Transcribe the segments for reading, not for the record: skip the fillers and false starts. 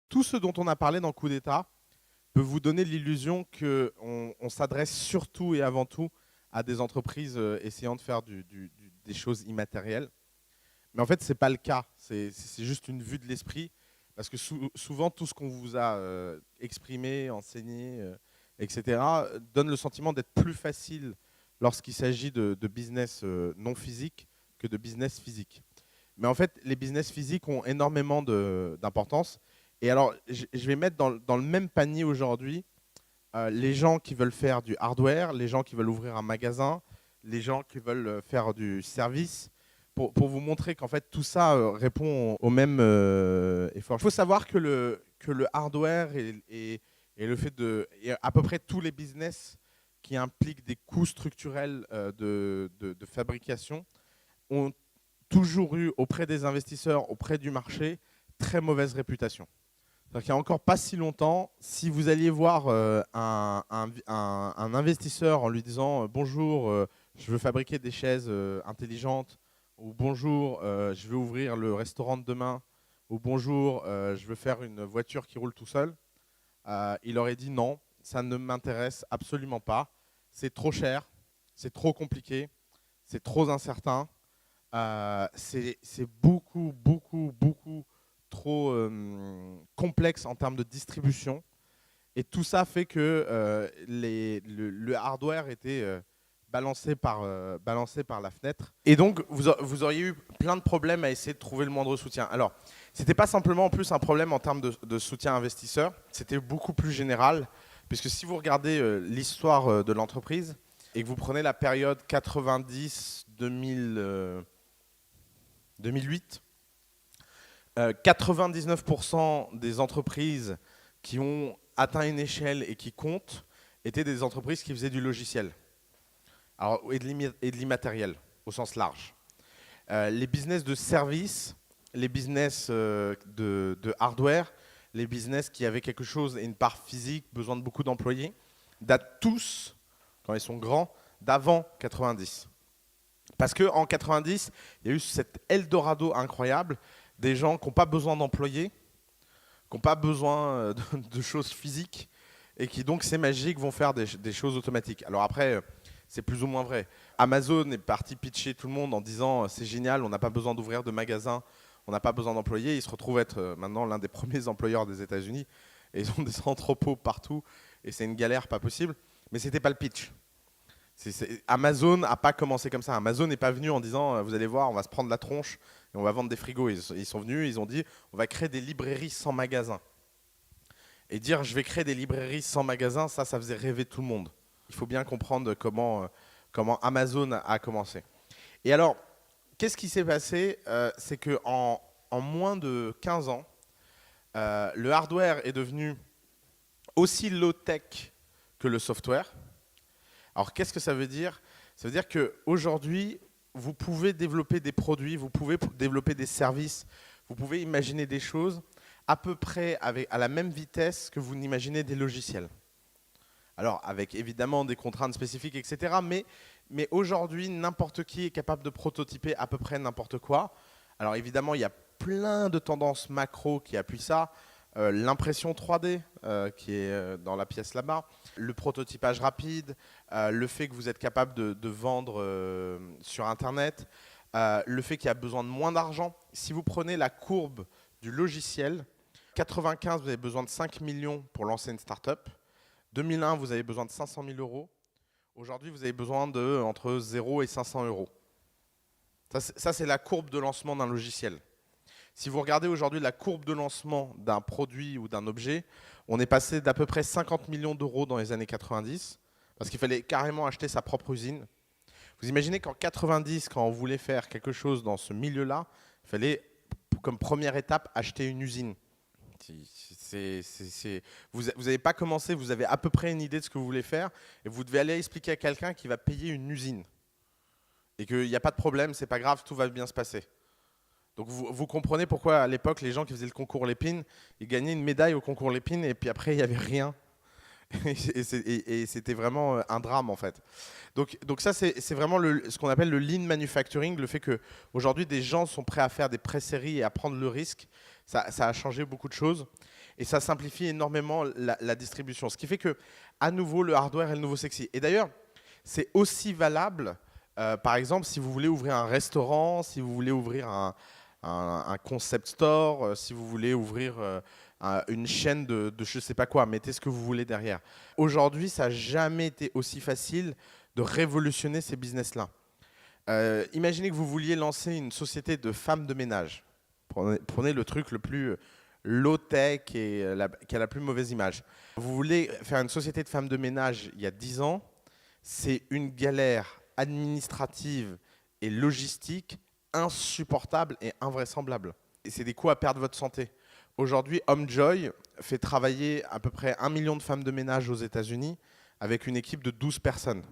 Tout ce dont on a parlé dans Coup d'État peut vous donner l'illusion qu'on s'adresse surtout et avant tout à des entreprises essayant de faire des choses immatérielles. Mais en fait, ce n'est pas le cas. C'est juste une vue de l'esprit. Parce que souvent, tout ce qu'on vous a exprimé, enseigné, etc., donne le sentiment d'être plus facile lorsqu'il s'agit de business non physique que de business physique. Mais en fait, les business physiques ont énormément d'importance. Et alors, je vais mettre dans le même panier aujourd'hui les gens qui veulent faire du hardware, les gens qui veulent ouvrir un magasin, les gens qui veulent faire du service, pour vous montrer qu'en fait, tout ça répond au même effort. Il faut savoir que le hardware et le fait et à peu près tous les business qui impliquent des coûts structurels de fabrication ont toujours eu auprès des investisseurs, auprès du marché, très mauvaise réputation. Il n'y a encore pas si longtemps, si vous alliez voir un investisseur en lui disant bonjour, je veux fabriquer des chaises intelligentes, ou bonjour, je veux ouvrir le restaurant de demain, ou bonjour, je veux faire une voiture qui roule tout seul, il aurait dit non, ça ne m'intéresse absolument pas, c'est trop cher, c'est trop compliqué, c'est trop incertain, c'est beaucoup trop complexe en termes de distribution. Et tout ça fait que le hardware était balancé par la fenêtre. Et donc, vous auriez eu plein de problèmes à essayer de trouver le moindre soutien. Alors, ce n'était pas simplement en plus un problème en termes de soutien investisseur, c'était beaucoup plus général, puisque si vous regardez l'histoire de l'entreprise et que vous prenez la période 90-2008, 99% des entreprises qui ont atteint une échelle et qui comptent étaient des entreprises qui faisaient du logiciel et de l'immatériel au sens large. Les business de service, les business de hardware, les business qui avaient quelque chose et une part physique, besoin de beaucoup d'employés, datent tous, quand ils sont grands, d'avant 90. Parce qu'en 90, il y a eu cet Eldorado incroyable des gens qui n'ont pas besoin d'employés, qui n'ont pas besoin de choses physiques, et qui donc, c'est magique, vont faire des choses automatiques. Alors après, c'est plus ou moins vrai. Amazon est parti pitcher tout le monde en disant c'est génial, on n'a pas besoin d'ouvrir de magasins, on n'a pas besoin d'employés. Ils se retrouvent être maintenant l'un des premiers employeurs des États-Unis, et ils ont des entrepôts partout, et c'est une galère pas possible. Mais ce n'était pas le pitch. Amazon n'a pas commencé comme ça. Amazon n'est pas venu en disant vous allez voir, on va se prendre la tronche et on va vendre des frigos. Ils sont venus, ils ont dit on va créer des librairies sans magasin. Et dire je vais créer des librairies sans magasin, ça faisait rêver tout le monde. Il faut bien comprendre comment Amazon a commencé. Et alors, qu'est-ce qui s'est passé c'est qu'en moins de 15 ans, le hardware est devenu aussi low-tech que le software. Alors, qu'est-ce que ça veut dire? Ça veut dire qu'aujourd'hui, vous pouvez développer des produits, vous pouvez développer des services, vous pouvez imaginer des choses à peu près à la même vitesse que vous n'imaginez des logiciels. Alors, avec évidemment des contraintes spécifiques, etc. Mais aujourd'hui, n'importe qui est capable de prototyper à peu près n'importe quoi. Alors, évidemment, il y a plein de tendances macro qui appuient ça. L'impression 3D qui est dans la pièce là-bas, le prototypage rapide, le fait que vous êtes capable de vendre sur Internet, le fait qu'il y a besoin de moins d'argent. Si vous prenez la courbe du logiciel, 95, vous avez besoin de 5 millions pour lancer une start-up. 2001, vous avez besoin de 500 000 euros. Aujourd'hui, vous avez besoin entre 0 et 500 euros. Ça c'est la courbe de lancement d'un logiciel. Si vous regardez aujourd'hui la courbe de lancement d'un produit ou d'un objet, on est passé d'à peu près 50 millions d'euros dans les années 90, parce qu'il fallait carrément acheter sa propre usine. Vous imaginez qu'en 90, quand on voulait faire quelque chose dans ce milieu-là, il fallait, comme première étape, acheter une usine. Vous n'avez pas commencé, vous avez à peu près une idée de ce que vous voulez faire, et vous devez aller expliquer à quelqu'un qui va payer une usine. Et qu'il n'y a pas de problème, c'est pas grave, tout va bien se passer. Donc vous comprenez pourquoi à l'époque les gens qui faisaient le concours Lépine, ils gagnaient une médaille au concours Lépine et puis après il n'y avait rien. Et c'était vraiment un drame en fait. Donc ça, c'est vraiment ce qu'on appelle le lean manufacturing, le fait qu'aujourd'hui des gens sont prêts à faire des pré-séries et à prendre le risque. Ça a changé beaucoup de choses et ça simplifie énormément la distribution. Ce qui fait que, à nouveau, le hardware est le nouveau sexy. Et d'ailleurs, c'est aussi valable, par exemple, si vous voulez ouvrir un restaurant, si vous voulez ouvrir un concept store, si vous voulez ouvrir une chaîne de je ne sais pas quoi, mettez ce que vous voulez derrière. Aujourd'hui, ça n'a jamais été aussi facile de révolutionner ces business-là. Imaginez que vous vouliez lancer une société de femmes de ménage. Prenez le truc le plus low-tech et qui a la plus mauvaise image. Vous voulez faire une société de femmes de ménage il y a 10 ans, c'est une galère administrative et logistique insupportable et invraisemblable. Et c'est des coûts à perdre votre santé. Aujourd'hui, HomeJoy fait travailler à peu près 1 million de femmes de ménage aux États-Unis avec une équipe de 12 personnes.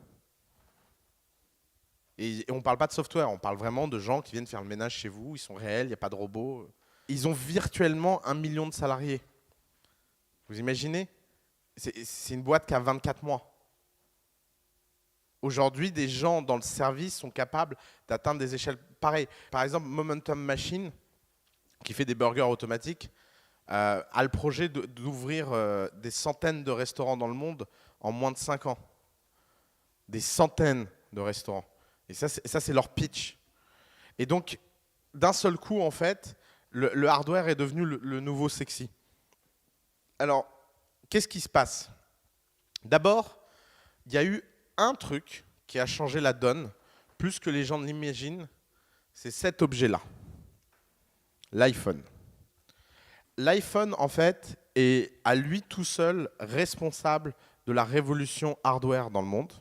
Et on ne parle pas de software, on parle vraiment de gens qui viennent faire le ménage chez vous, ils sont réels, il n'y a pas de robots. Ils ont virtuellement 1 million de salariés. Vous imaginez? C'est une boîte qui a 24 mois. Aujourd'hui, des gens dans le service sont capables d'atteindre des échelles pareilles. Par exemple, Momentum Machine, qui fait des burgers automatiques, a le projet d'ouvrir des centaines de restaurants dans le monde en moins de 5 ans. Des centaines de restaurants. Et ça, c'est leur pitch. Et donc, d'un seul coup, en fait, le hardware est devenu le nouveau sexy. Alors, qu'est-ce qui se passe? D'abord, il y a eu un truc qui a changé la donne, plus que les gens ne l'imaginent, c'est cet objet-là, l'iPhone. L'iPhone, en fait, est à lui tout seul responsable de la révolution hardware dans le monde,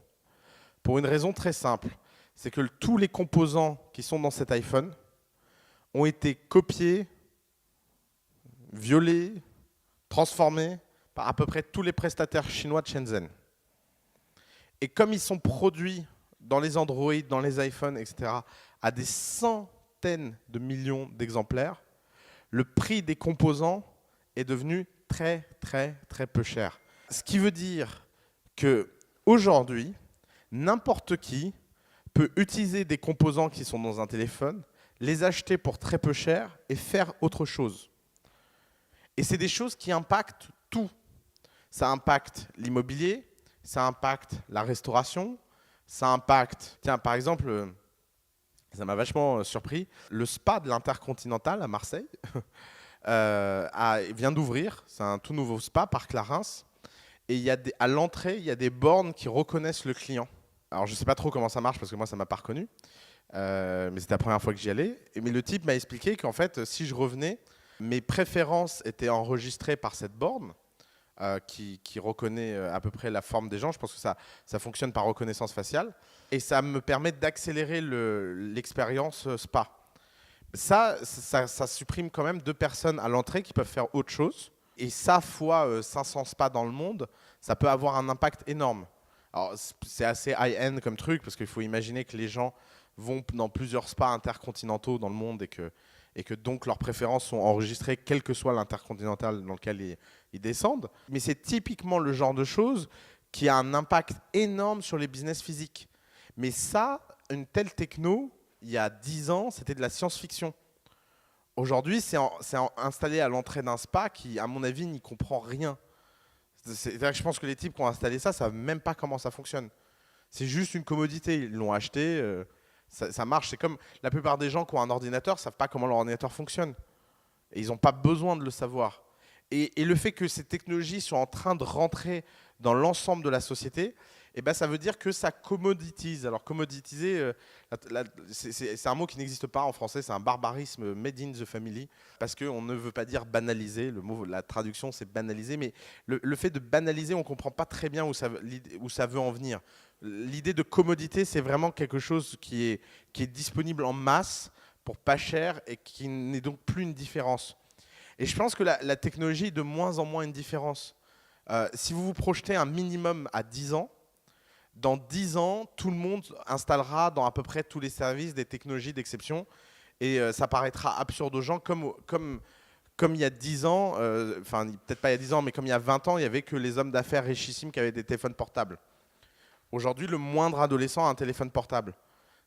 pour une raison très simple. C'est que tous les composants qui sont dans cet iPhone ont été copiés, violés, transformés par à peu près tous les prestataires chinois de Shenzhen. Et comme ils sont produits dans les Android, dans les iPhones, etc., à des centaines de millions d'exemplaires, le prix des composants est devenu très, très, très peu cher. Ce qui veut dire qu'aujourd'hui, n'importe qui peut utiliser des composants qui sont dans un téléphone, les acheter pour très peu cher et faire autre chose. Et c'est des choses qui impactent tout. Ça impacte l'immobilier, ça impacte la restauration, ça impacte... Tiens, par exemple, ça m'a vachement surpris, le spa de l'Intercontinental à Marseille vient d'ouvrir. C'est un tout nouveau spa, Parc la Reims. Et à l'entrée, il y a des bornes qui reconnaissent le client. Alors, je ne sais pas trop comment ça marche parce que moi, ça ne m'a pas reconnu. Mais c'était la première fois que j'y allais. Mais le type m'a expliqué qu'en fait, si je revenais, mes préférences étaient enregistrées par cette borne qui reconnaît à peu près la forme des gens. Je pense que ça fonctionne par reconnaissance faciale. Et ça me permet d'accélérer l'expérience spa. Ça supprime quand même 2 personnes à l'entrée qui peuvent faire autre chose. Et ça, fois 500 spas dans le monde, ça peut avoir un impact énorme. Alors, c'est assez high-end comme truc, parce qu'il faut imaginer que les gens vont dans plusieurs spas intercontinentaux dans le monde et que donc leurs préférences sont enregistrées, quel que soit l'intercontinental dans lequel ils descendent. Mais c'est typiquement le genre de choses qui a un impact énorme sur les business physiques. Mais ça, une telle techno, il y a 10 ans, c'était de la science-fiction. Aujourd'hui, c'est installé à l'entrée d'un spa qui, à mon avis, n'y comprend rien. C'est-à-dire que je pense que les types qui ont installé ça ne savent même pas comment ça fonctionne. C'est juste une commodité. Ils l'ont acheté, ça marche. C'est comme la plupart des gens qui ont un ordinateur ne savent pas comment leur ordinateur fonctionne. Et ils n'ont pas besoin de le savoir. Et le fait que ces technologies soient en train de rentrer dans l'ensemble de la société, eh ben, ça veut dire que ça commoditise. Alors commoditiser, c'est un mot qui n'existe pas en français, c'est un barbarisme made in the family, parce qu'on ne veut pas dire banaliser, la traduction c'est banaliser, mais le fait de banaliser, on ne comprend pas très bien où ça veut en venir. L'idée de commodité, c'est vraiment quelque chose qui est disponible en masse, pour pas cher, et qui n'est donc plus une différence. Et je pense que la technologie est de moins en moins une différence. Si vous vous projetez un minimum à 10 ans, dans 10 ans, tout le monde installera dans à peu près tous les services des technologies d'exception et ça paraîtra absurde aux gens comme comme il y a 10 ans, enfin peut-être pas il y a 10 ans, mais comme il y a 20 ans, il n'y avait que les hommes d'affaires richissimes qui avaient des téléphones portables. Aujourd'hui, le moindre adolescent a un téléphone portable.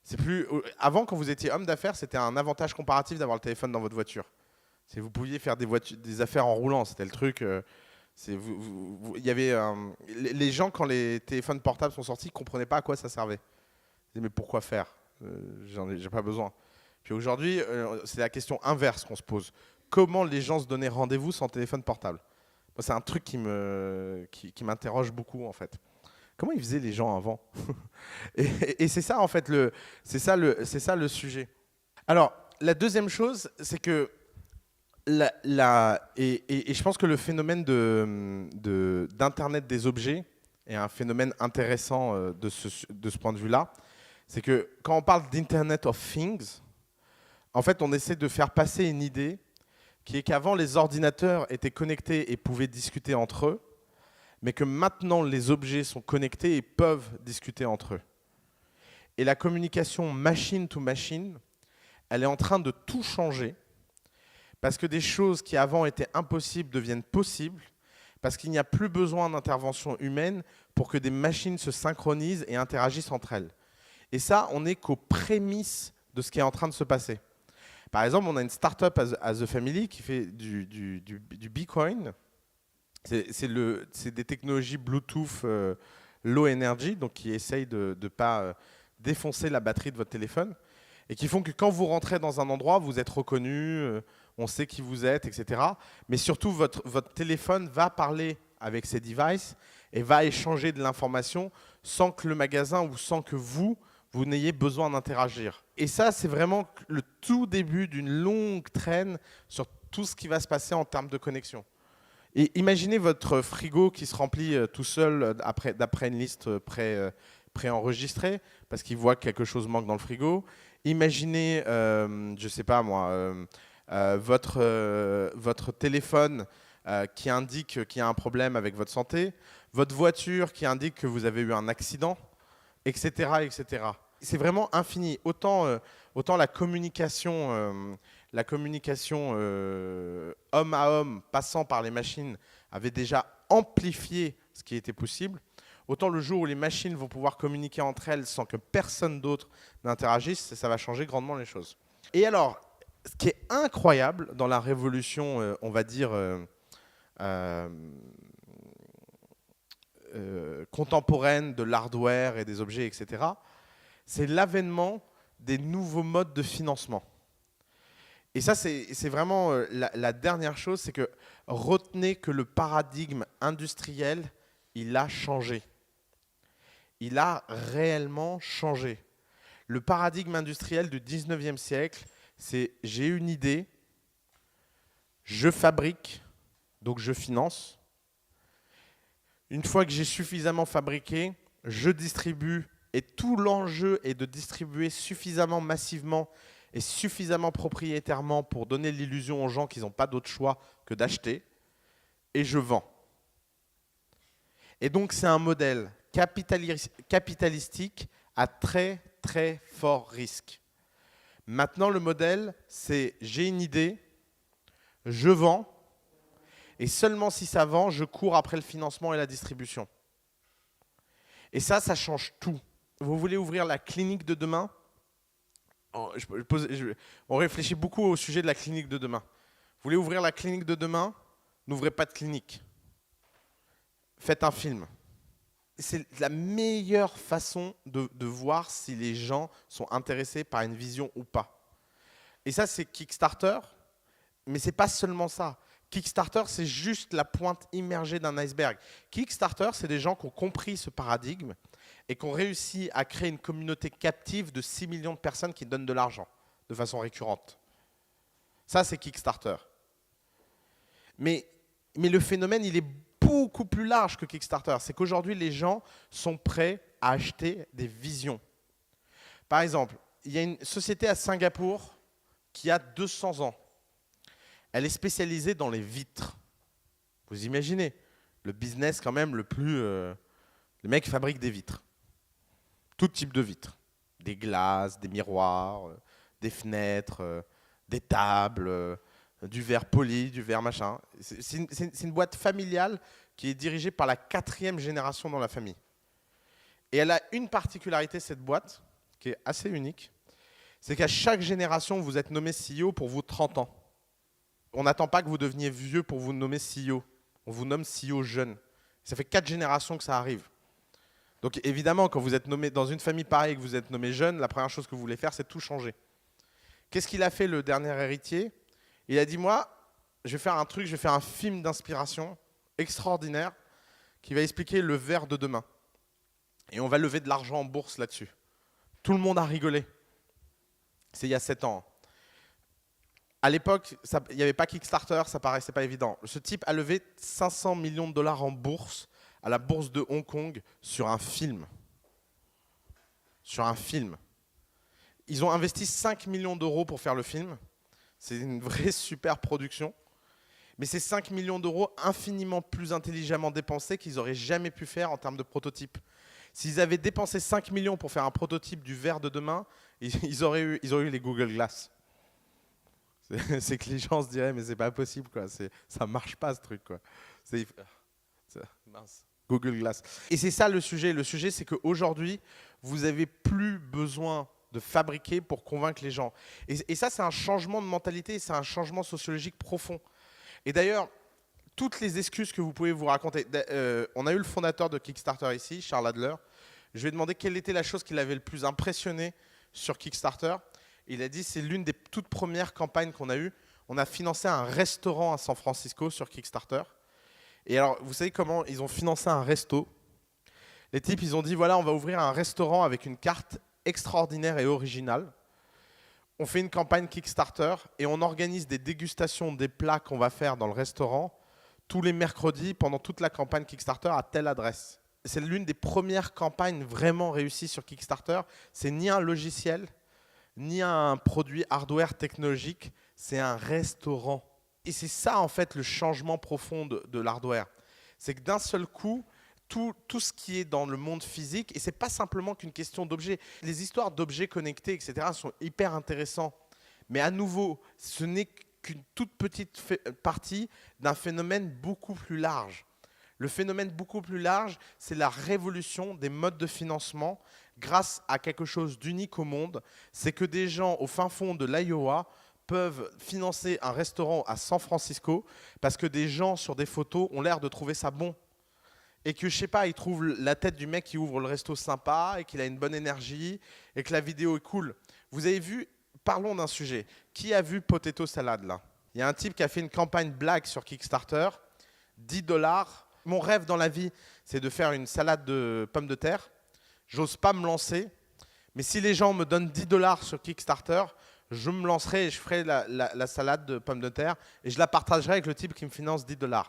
C'est plus. Avant, quand vous étiez homme d'affaires, c'était un avantage comparatif d'avoir le téléphone dans votre voiture. Vous pouviez faire des affaires en roulant, c'était le truc. Il y avait, les gens, quand les téléphones portables sont sortis, ne comprenaient pas à quoi ça servait. Ils disaient, mais pourquoi faire? J'ai pas besoin. Puis aujourd'hui, c'est la question inverse qu'on se pose. Comment les gens se donnaient rendez-vous sans téléphone portable? Moi, c'est un truc qui m'interroge beaucoup, en fait. Comment ils faisaient les gens avant? Et c'est ça, en fait, c'est ça le sujet. Alors, la deuxième chose, c'est que et je pense que le phénomène d'Internet des objets est un phénomène intéressant de ce point de vue-là. C'est que quand on parle d'Internet of Things, en fait, on essaie de faire passer une idée qui est qu'avant, les ordinateurs étaient connectés et pouvaient discuter entre eux, mais que maintenant, les objets sont connectés et peuvent discuter entre eux. Et la communication machine to machine, elle est en train de tout changer, parce que des choses qui avant étaient impossibles deviennent possibles, parce qu'il n'y a plus besoin d'intervention humaine pour que des machines se synchronisent et interagissent entre elles. Et ça, on n'est qu'aux prémices de ce qui est en train de se passer. Par exemple, on a une startup as a family qui fait du Bitcoin. C'est des technologies Bluetooth low energy, donc qui essayent de ne pas défoncer la batterie de votre téléphone, et qui font que quand vous rentrez dans un endroit, vous êtes reconnu, on sait qui vous êtes, etc. Mais surtout, votre téléphone va parler avec ces devices et va échanger de l'information sans que le magasin ou sans que vous n'ayez besoin d'interagir. Et ça, c'est vraiment le tout début d'une longue traîne sur tout ce qui va se passer en termes de connexion. Et imaginez votre frigo qui se remplit tout seul d'après une liste préenregistrée parce qu'il voit que quelque chose manque dans le frigo. Imaginez, je ne sais pas moi, votre téléphone qui indique qu'il y a un problème avec votre santé, votre voiture qui indique que vous avez eu un accident, etc., etc. C'est vraiment infini. Autant la communication homme à homme, passant par les machines, avait déjà amplifié ce qui était possible, autant le jour où les machines vont pouvoir communiquer entre elles sans que personne d'autre n'interagisse, ça va changer grandement les choses. Et alors, ce qui est incroyable dans la révolution, on va dire, contemporaine de l'hardware et des objets, etc., c'est l'avènement des nouveaux modes de financement. Et ça, c'est vraiment la dernière chose, c'est que retenez que le paradigme industriel, il a changé. Il a réellement changé. Le paradigme industriel du 19e siècle, c'est j'ai une idée, je fabrique, donc je finance. Une fois que j'ai suffisamment fabriqué, je distribue, et tout l'enjeu est de distribuer suffisamment massivement et suffisamment propriétairement pour donner l'illusion aux gens qu'ils n'ont pas d'autre choix que d'acheter, et je vends. Et donc c'est un modèle capitalistique à très très fort risque. Maintenant le modèle, c'est j'ai une idée, je vends, et seulement si ça vend, je cours après le financement et la distribution. Et ça change tout. Vous voulez ouvrir la clinique de demain ? On réfléchit beaucoup au sujet de la clinique de demain. Vous voulez ouvrir la clinique de demain ? N'ouvrez pas de clinique. Faites un film. C'est la meilleure façon de voir si les gens sont intéressés par une vision ou pas. Et ça, c'est Kickstarter, mais ce n'est pas seulement ça. Kickstarter, c'est juste la pointe immergée d'un iceberg. Kickstarter, c'est des gens qui ont compris ce paradigme et qui ont réussi à créer une communauté captive de 6 millions de personnes qui donnent de l'argent de façon récurrente. Ça, c'est Kickstarter. Mais le phénomène, il est beaucoup plus large que Kickstarter. C'est qu'aujourd'hui, les gens sont prêts à acheter des visions. Par exemple, il y a une société à Singapour qui a 200 ans. Elle est spécialisée dans les vitres. Vous imaginez, le business quand même le plus... les mecs fabriquent des vitres. Tout type de vitres. Des glaces, des miroirs, des fenêtres, des tables, du verre poli, du verre machin. C'est une boîte familiale qui est dirigée par la 4e génération dans la famille. Et elle a une particularité, cette boîte, qui est assez unique, c'est qu'à chaque génération, vous êtes nommé CEO pour vos 30 ans. On n'attend pas que vous deveniez vieux pour vous nommer CEO. On vous nomme CEO jeune. Ça fait 4 générations que ça arrive. Donc évidemment, quand vous êtes nommé dans une famille pareille et que vous êtes nommé jeune, la première chose que vous voulez faire, c'est tout changer. Qu'est-ce qu'il a fait, le dernier héritier? Il a dit, moi, je vais faire un truc, je vais faire un film d'inspiration extraordinaire qui va expliquer le verre de demain. Et on va lever de l'argent en bourse là-dessus. Tout le monde a rigolé. C'est il y a 7 ans. À l'époque, il n'y avait pas Kickstarter, ça paraissait pas évident. Ce type a levé 500 millions de dollars en bourse, à la bourse de Hong Kong, sur un film. Sur un film. Ils ont investi 5 millions d'euros pour faire le film. C'est une vraie super production. Mais c'est 5 millions d'euros infiniment plus intelligemment dépensés qu'ils n'auraient jamais pu faire en termes de prototype. S'ils avaient dépensé 5 millions pour faire un prototype du verre de demain, ils auraient eu les Google Glass. C'est que les gens se diraient, mais c'est pas possible, quoi. Ça marche pas, ce truc, quoi. Mince. Google Glass. Et c'est ça le sujet. Le sujet, c'est qu'aujourd'hui, vous n'avez plus besoin de fabriquer pour convaincre les gens. Et ça, c'est un changement de mentalité, c'est un changement sociologique profond. Et d'ailleurs, toutes les excuses que vous pouvez vous raconter. On a eu le fondateur de Kickstarter ici, Charles Adler. Je lui ai demandé quelle était la chose qui l'avait le plus impressionné sur Kickstarter. Il a dit c'est l'une des toutes premières campagnes qu'on a eues. On a financé un restaurant à San Francisco sur Kickstarter. Et alors, vous savez comment ils ont financé un resto? Les types, ils ont dit voilà, on va ouvrir un restaurant avec une carte extraordinaire et originale. On fait une campagne Kickstarter et on organise des dégustations des plats qu'on va faire dans le restaurant tous les mercredis pendant toute la campagne Kickstarter à telle adresse. C'est l'une des premières campagnes vraiment réussies sur Kickstarter. C'est ni un logiciel, ni un produit hardware technologique, c'est un restaurant. Et c'est ça, en fait, le changement profond de l'hardware. C'est que d'un seul coup, tout ce qui est dans le monde physique, et ce n'est pas simplement qu'une question d'objets. Les histoires d'objets connectés, etc., sont hyper intéressantes. Mais à nouveau, ce n'est qu'une toute petite partie d'un phénomène beaucoup plus large. Le phénomène beaucoup plus large, c'est la révolution des modes de financement grâce à quelque chose d'unique au monde. C'est que des gens au fin fond de l'Iowa peuvent financer un restaurant à San Francisco parce que des gens sur des photos ont l'air de trouver ça bon. Et que, je sais pas, ils trouvent la tête du mec qui ouvre le resto sympa et qu'il a une bonne énergie et que la vidéo est cool. Vous avez vu, parlons d'un sujet. Qui a vu Potato Salad là? Il y a un type qui a fait une campagne blague sur Kickstarter, 10 $. Mon rêve dans la vie, c'est de faire une salade de pommes de terre. J'ose pas me lancer, mais si les gens me donnent 10 $ sur Kickstarter, je me lancerai et je ferai la salade de pommes de terre et je la partagerai avec le type qui me finance 10 $.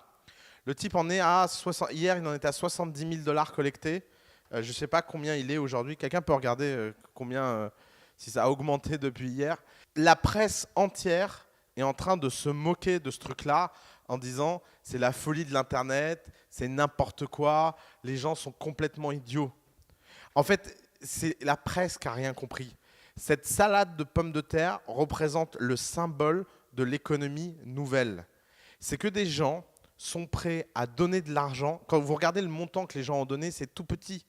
Le type en est à 60, hier, il en était à 70 000 $ collectés. Je ne sais pas combien il est aujourd'hui. Quelqu'un peut regarder combien, si ça a augmenté depuis hier. La presse entière est en train de se moquer de ce truc-là en disant c'est la folie de l'Internet, c'est n'importe quoi, les gens sont complètement idiots. En fait, c'est la presse qui n'a rien compris. Cette salade de pommes de terre représente le symbole de l'économie nouvelle. C'est que des gens sont prêts à donner de l'argent. Quand vous regardez le montant que les gens ont donné, c'est tout petit.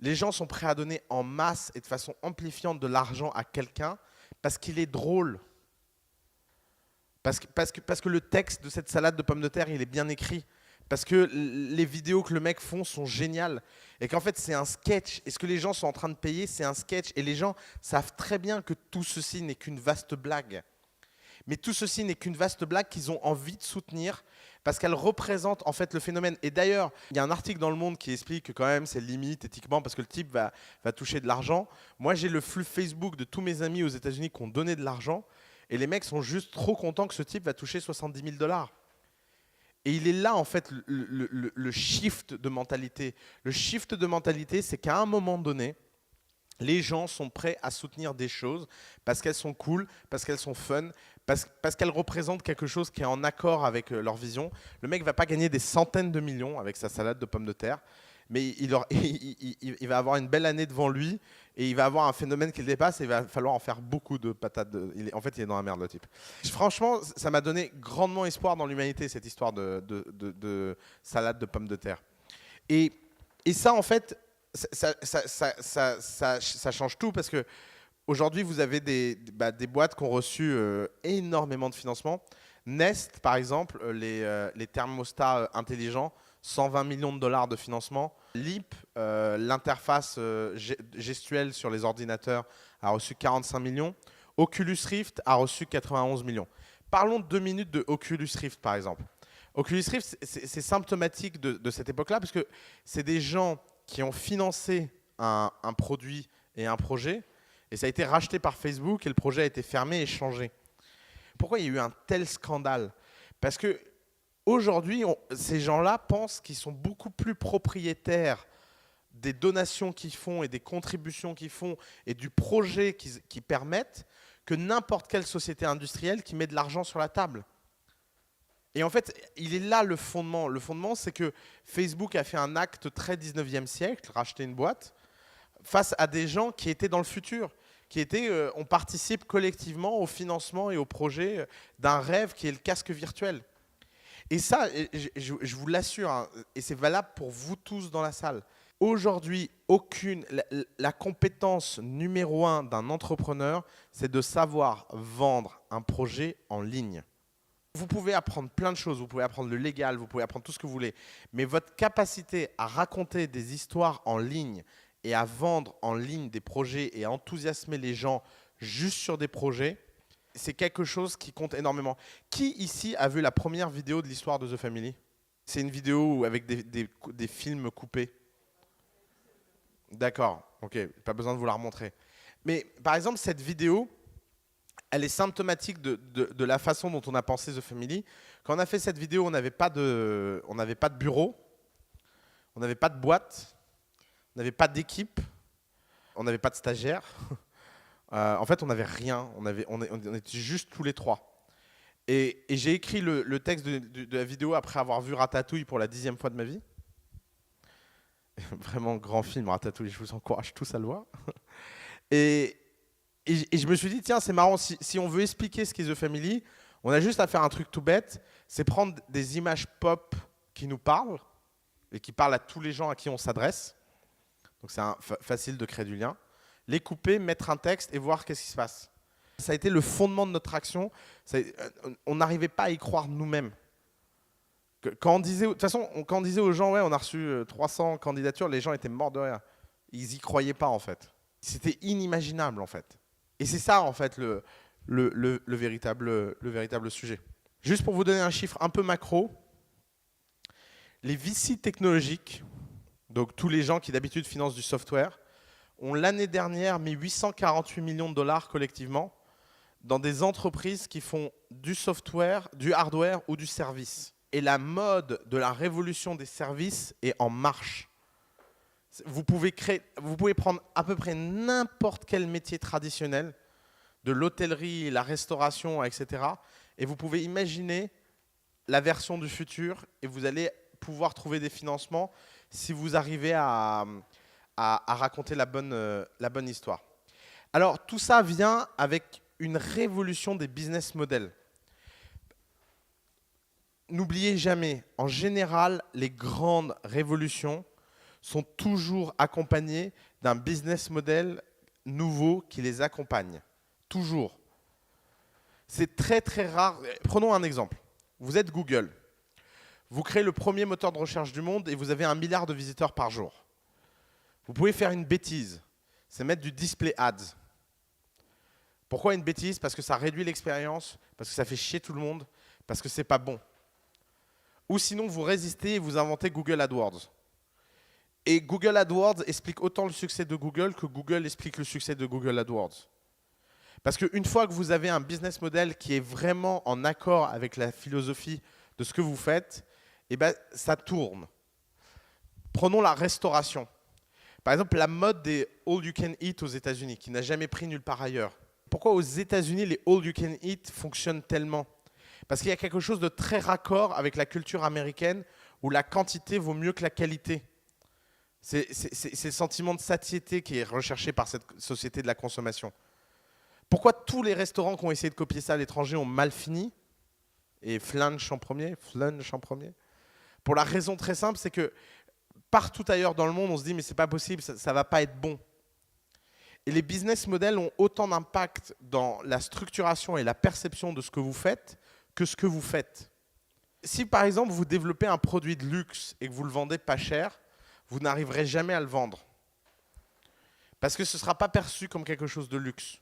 Les gens sont prêts à donner en masse et de façon amplifiante de l'argent à quelqu'un parce qu'il est drôle. Parce que le texte de cette salade de pommes de terre, il est bien écrit. Parce que les vidéos que le mec font sont géniales. Et qu'en fait, c'est un sketch. Et ce que les gens sont en train de payer, c'est un sketch. Et les gens savent très bien que tout ceci n'est qu'une vaste blague. Mais tout ceci n'est qu'une vaste blague qu'ils ont envie de soutenir parce qu'elle représente en fait le phénomène. Et d'ailleurs, il y a un article dans Le Monde qui explique que quand même c'est limite éthiquement parce que le type va toucher de l'argent. Moi, j'ai le flux Facebook de tous mes amis aux États-Unis qui ont donné de l'argent et les mecs sont juste trop contents que ce type va toucher 70 000 $. Et il est là en fait le shift de mentalité. Le shift de mentalité, c'est qu'à un moment donné, les gens sont prêts à soutenir des choses parce qu'elles sont cool, parce qu'elles sont fun, parce qu'elles représentent quelque chose qui est en accord avec leur vision. Le mec ne va pas gagner des centaines de millions avec sa salade de pommes de terre, mais il va avoir une belle année devant lui et il va avoir un phénomène qui le dépasse et il va falloir en faire beaucoup de patates. En fait, il est dans la merde, le type. Franchement, ça m'a donné grandement espoir dans l'humanité, cette histoire de salade de pommes de terre. Et ça, en fait, ça change tout parce que aujourd'hui, vous avez des boîtes qui ont reçu énormément de financement. Nest, par exemple, les thermostats intelligents, 120 millions de dollars de financement. Leap, l'interface gestuelle sur les ordinateurs, a reçu 45 millions. Oculus Rift a reçu 91 millions. Parlons 2 minutes de Oculus Rift, par exemple. Oculus Rift, c'est symptomatique de cette époque-là, parce que c'est des gens qui ont financé un produit et un projet, et ça a été racheté par Facebook, et le projet a été fermé et changé. Pourquoi il y a eu un tel scandale? Parce que aujourd'hui, ces gens-là pensent qu'ils sont beaucoup plus propriétaires des donations qu'ils font et des contributions qu'ils font et du projet qui permettent que n'importe quelle société industrielle qui met de l'argent sur la table. Et en fait, il est là le fondement. Le fondement, c'est que Facebook a fait un acte très 19e siècle, racheter une boîte, face à des gens qui étaient dans le futur, on participe collectivement au financement et au projet d'un rêve qui est le casque virtuel. Et ça, je vous l'assure, hein, et c'est valable pour vous tous dans la salle. Aujourd'hui, la compétence numéro 1 d'un entrepreneur, c'est de savoir vendre un projet en ligne. Vous pouvez apprendre plein de choses, vous pouvez apprendre le légal, vous pouvez apprendre tout ce que vous voulez, mais votre capacité à raconter des histoires en ligne et à vendre en ligne des projets et à enthousiasmer les gens juste sur des projets, c'est quelque chose qui compte énormément. Qui ici a vu la première vidéo de l'histoire de The Family? C'est une vidéo avec des films coupés. D'accord, ok, pas besoin de vous la remontrer. Mais par exemple, cette vidéo, elle est symptomatique de la façon dont on a pensé The Family. Quand on a fait cette vidéo, on n'avait pas de bureau, on n'avait pas de boîte, on n'avait pas d'équipe, on n'avait pas de stagiaire. En fait, on n'avait rien, on était juste tous les trois. Et j'ai écrit le texte de la vidéo après avoir vu Ratatouille pour la 10e fois de ma vie. Vraiment grand film, Ratatouille, je vous encourage tous à le voir. Et je me suis dit, tiens, c'est marrant, si on veut expliquer ce qu'est The Family, on a juste à faire un truc tout bête, c'est prendre des images pop qui nous parlent, et qui parlent à tous les gens à qui on s'adresse. Donc c'est facile de créer du lien. Les couper, mettre un texte et voir qu'est-ce qui se passe. Ça a été le fondement de notre action. On n'arrivait pas à y croire nous-mêmes. Quand on disait, de toute façon, quand on disait aux gens, ouais, on a reçu 300 candidatures, les gens étaient morts de rire. Ils n'y croyaient pas, en fait. C'était inimaginable, en fait. Et c'est ça, en fait, le véritable sujet. Juste pour vous donner un chiffre un peu macro, les VC technologiques, donc tous les gens qui d'habitude financent du software, ont l'année dernière mis 848 millions de dollars collectivement dans des entreprises qui font du software, du hardware ou du service. Et la mode de la révolution des services est en marche. Vous pouvez prendre à peu près n'importe quel métier traditionnel, de l'hôtellerie, la restauration, etc. Et vous pouvez imaginer la version du futur et vous allez pouvoir trouver des financements si vous arrivez à raconter la bonne histoire. Alors, tout ça vient avec une révolution des business models. N'oubliez jamais, en général, les grandes révolutions sont toujours accompagnées d'un business model nouveau qui les accompagne. Toujours. C'est très très rare. Prenons un exemple. Vous êtes Google. Vous créez le premier moteur de recherche du monde et vous avez 1 milliard de visiteurs par jour. Vous pouvez faire une bêtise, c'est mettre du display ads. Pourquoi une bêtise? Parce que ça réduit l'expérience, parce que ça fait chier tout le monde, parce que c'est pas bon. Ou sinon, vous résistez et vous inventez Google AdWords. Et Google AdWords explique autant le succès de Google que Google explique le succès de Google AdWords. Parce qu'une fois que vous avez un business model qui est vraiment en accord avec la philosophie de ce que vous faites, eh ben, ça tourne. Prenons la restauration. Par exemple, la mode des all you can eat aux États-Unis, qui n'a jamais pris nulle part ailleurs. Pourquoi aux États-Unis les all you can eat fonctionnent tellement? Parce qu'il y a quelque chose de très raccord avec la culture américaine où la quantité vaut mieux que la qualité. C'est le sentiment de satiété qui est recherché par cette société de la consommation. Pourquoi tous les restaurants qui ont essayé de copier ça à l'étranger ont mal fini? Et flunch en premier? Pour la raison très simple, c'est que partout ailleurs dans le monde, on se dit mais c'est pas possible, ça ne va pas être bon. Et les business models ont autant d'impact dans la structuration et la perception de ce que vous faites que ce que vous faites. Si par exemple vous développez un produit de luxe et que vous le vendez pas cher, vous n'arriverez jamais à le vendre. Parce que ce ne sera pas perçu comme quelque chose de luxe.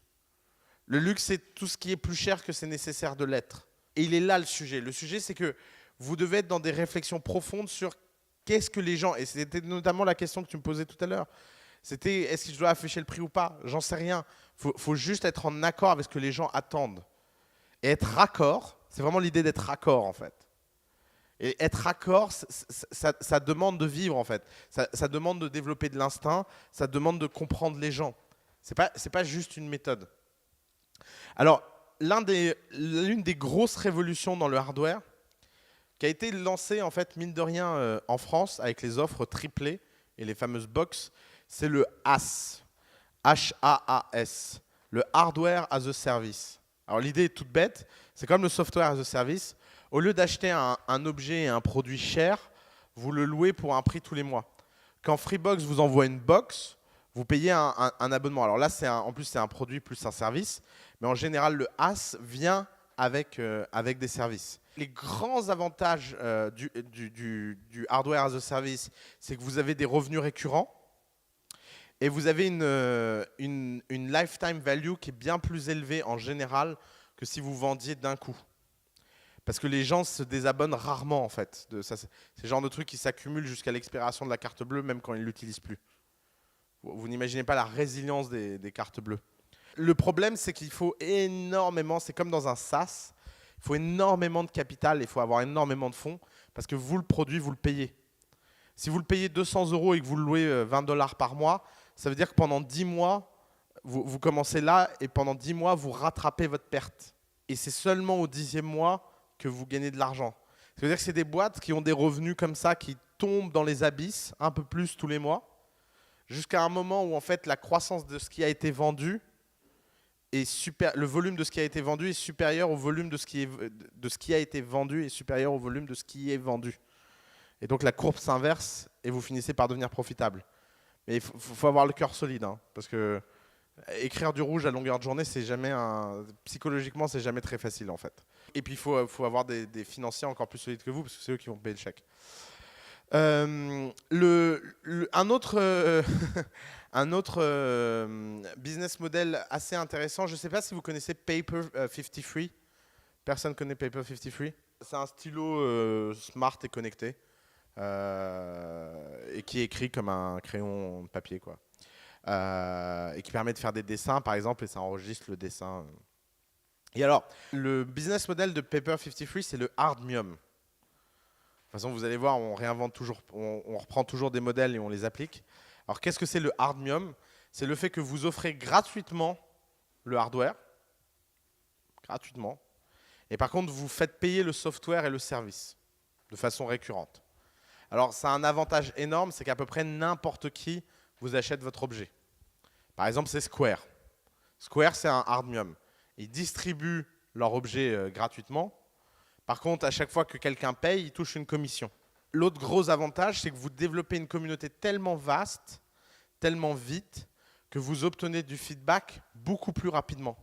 Le luxe, c'est tout ce qui est plus cher que c'est nécessaire de l'être. Et il est là le sujet. Le sujet, c'est que vous devez être dans des réflexions profondes sur qu'est-ce que les gens... Et c'était notamment la question que tu me posais tout à l'heure. C'était, est-ce que je dois afficher le prix ou pas? J'en sais rien. Faut juste être en accord avec ce que les gens attendent. Et être raccord, c'est vraiment l'idée d'être raccord, en fait. Et être raccord, ça demande de vivre, en fait. Ça demande de développer de l'instinct, ça demande de comprendre les gens. C'est pas juste une méthode. Alors, l'une des grosses révolutions dans le hardware, qui a été lancée, en fait, mine de rien, en France, avec les offres triplées et les fameuses box, c'est le HAAS. H-A-A-S. Le Hardware as a Service. Alors, l'idée est toute bête. C'est comme le Software as a Service. Au lieu d'acheter un objet et un produit cher, vous le louez pour un prix tous les mois. Quand Freebox vous envoie une box, vous payez un abonnement. Alors là, en plus, c'est un produit plus un service. Mais en général, le HAAS vient avec des services. Les grands avantages du Hardware as a Service, c'est que vous avez des revenus récurrents et vous avez une lifetime value qui est bien plus élevée en général que si vous vendiez d'un coup. Parce que les gens se désabonnent rarement, en fait. C'est le genre de truc qui s'accumule jusqu'à l'expiration de la carte bleue, même quand ils ne l'utilisent plus. Vous n'imaginez pas la résilience des cartes bleues. Le problème, c'est qu'il faut énormément, c'est comme dans un SaaS, il faut énormément de capital, il faut avoir énormément de fonds, parce que vous, le produit, vous le payez. Si vous le payez 200 € et que vous le louez 20 $ par mois, ça veut dire que pendant 10 mois, vous commencez là, et pendant 10 mois, vous rattrapez votre perte. Et c'est seulement au 10e mois que vous gagnez de l'argent. Ça veut dire que c'est des boîtes qui ont des revenus comme ça, qui tombent dans les abysses un peu plus tous les mois, jusqu'à un moment où en fait la croissance de ce qui a été vendu est le volume de ce qui a été vendu est supérieur au volume de ce qui a été vendu est supérieur au volume de ce qui est vendu. Et donc la courbe s'inverse et vous finissez par devenir profitable. Mais il faut avoir le cœur solide, hein, parce que écrire du rouge à longueur de journée, psychologiquement, c'est jamais très facile en fait. Et puis il faut avoir des financiers encore plus solides que vous, parce que c'est eux qui vont payer le chèque. Un autre business model assez intéressant, je ne sais pas si vous connaissez Paper 53. Personne connaît Paper 53. C'est un stylo smart et connecté et qui est écrit comme un crayon de papier, quoi. Et qui permet de faire des dessins, par exemple, et ça enregistre le dessin. Et alors, le business model de Paper 53, c'est le hardmium. De toute façon, vous allez voir, on réinvente toujours, on reprend toujours des modèles et on les applique. Alors, qu'est-ce que c'est le hardmium? C'est le fait que vous offrez gratuitement le hardware, gratuitement, et par contre, vous faites payer le software et le service de façon récurrente. Alors, ça a un avantage énorme, c'est qu'à peu près n'importe qui vous achète votre objet. Par exemple, c'est Square. Square, c'est un hardmium. Ils distribuent leur objet gratuitement. Par contre, à chaque fois que quelqu'un paye, il touche une commission. L'autre gros avantage, c'est que vous développez une communauté tellement vaste, tellement vite, que vous obtenez du feedback beaucoup plus rapidement.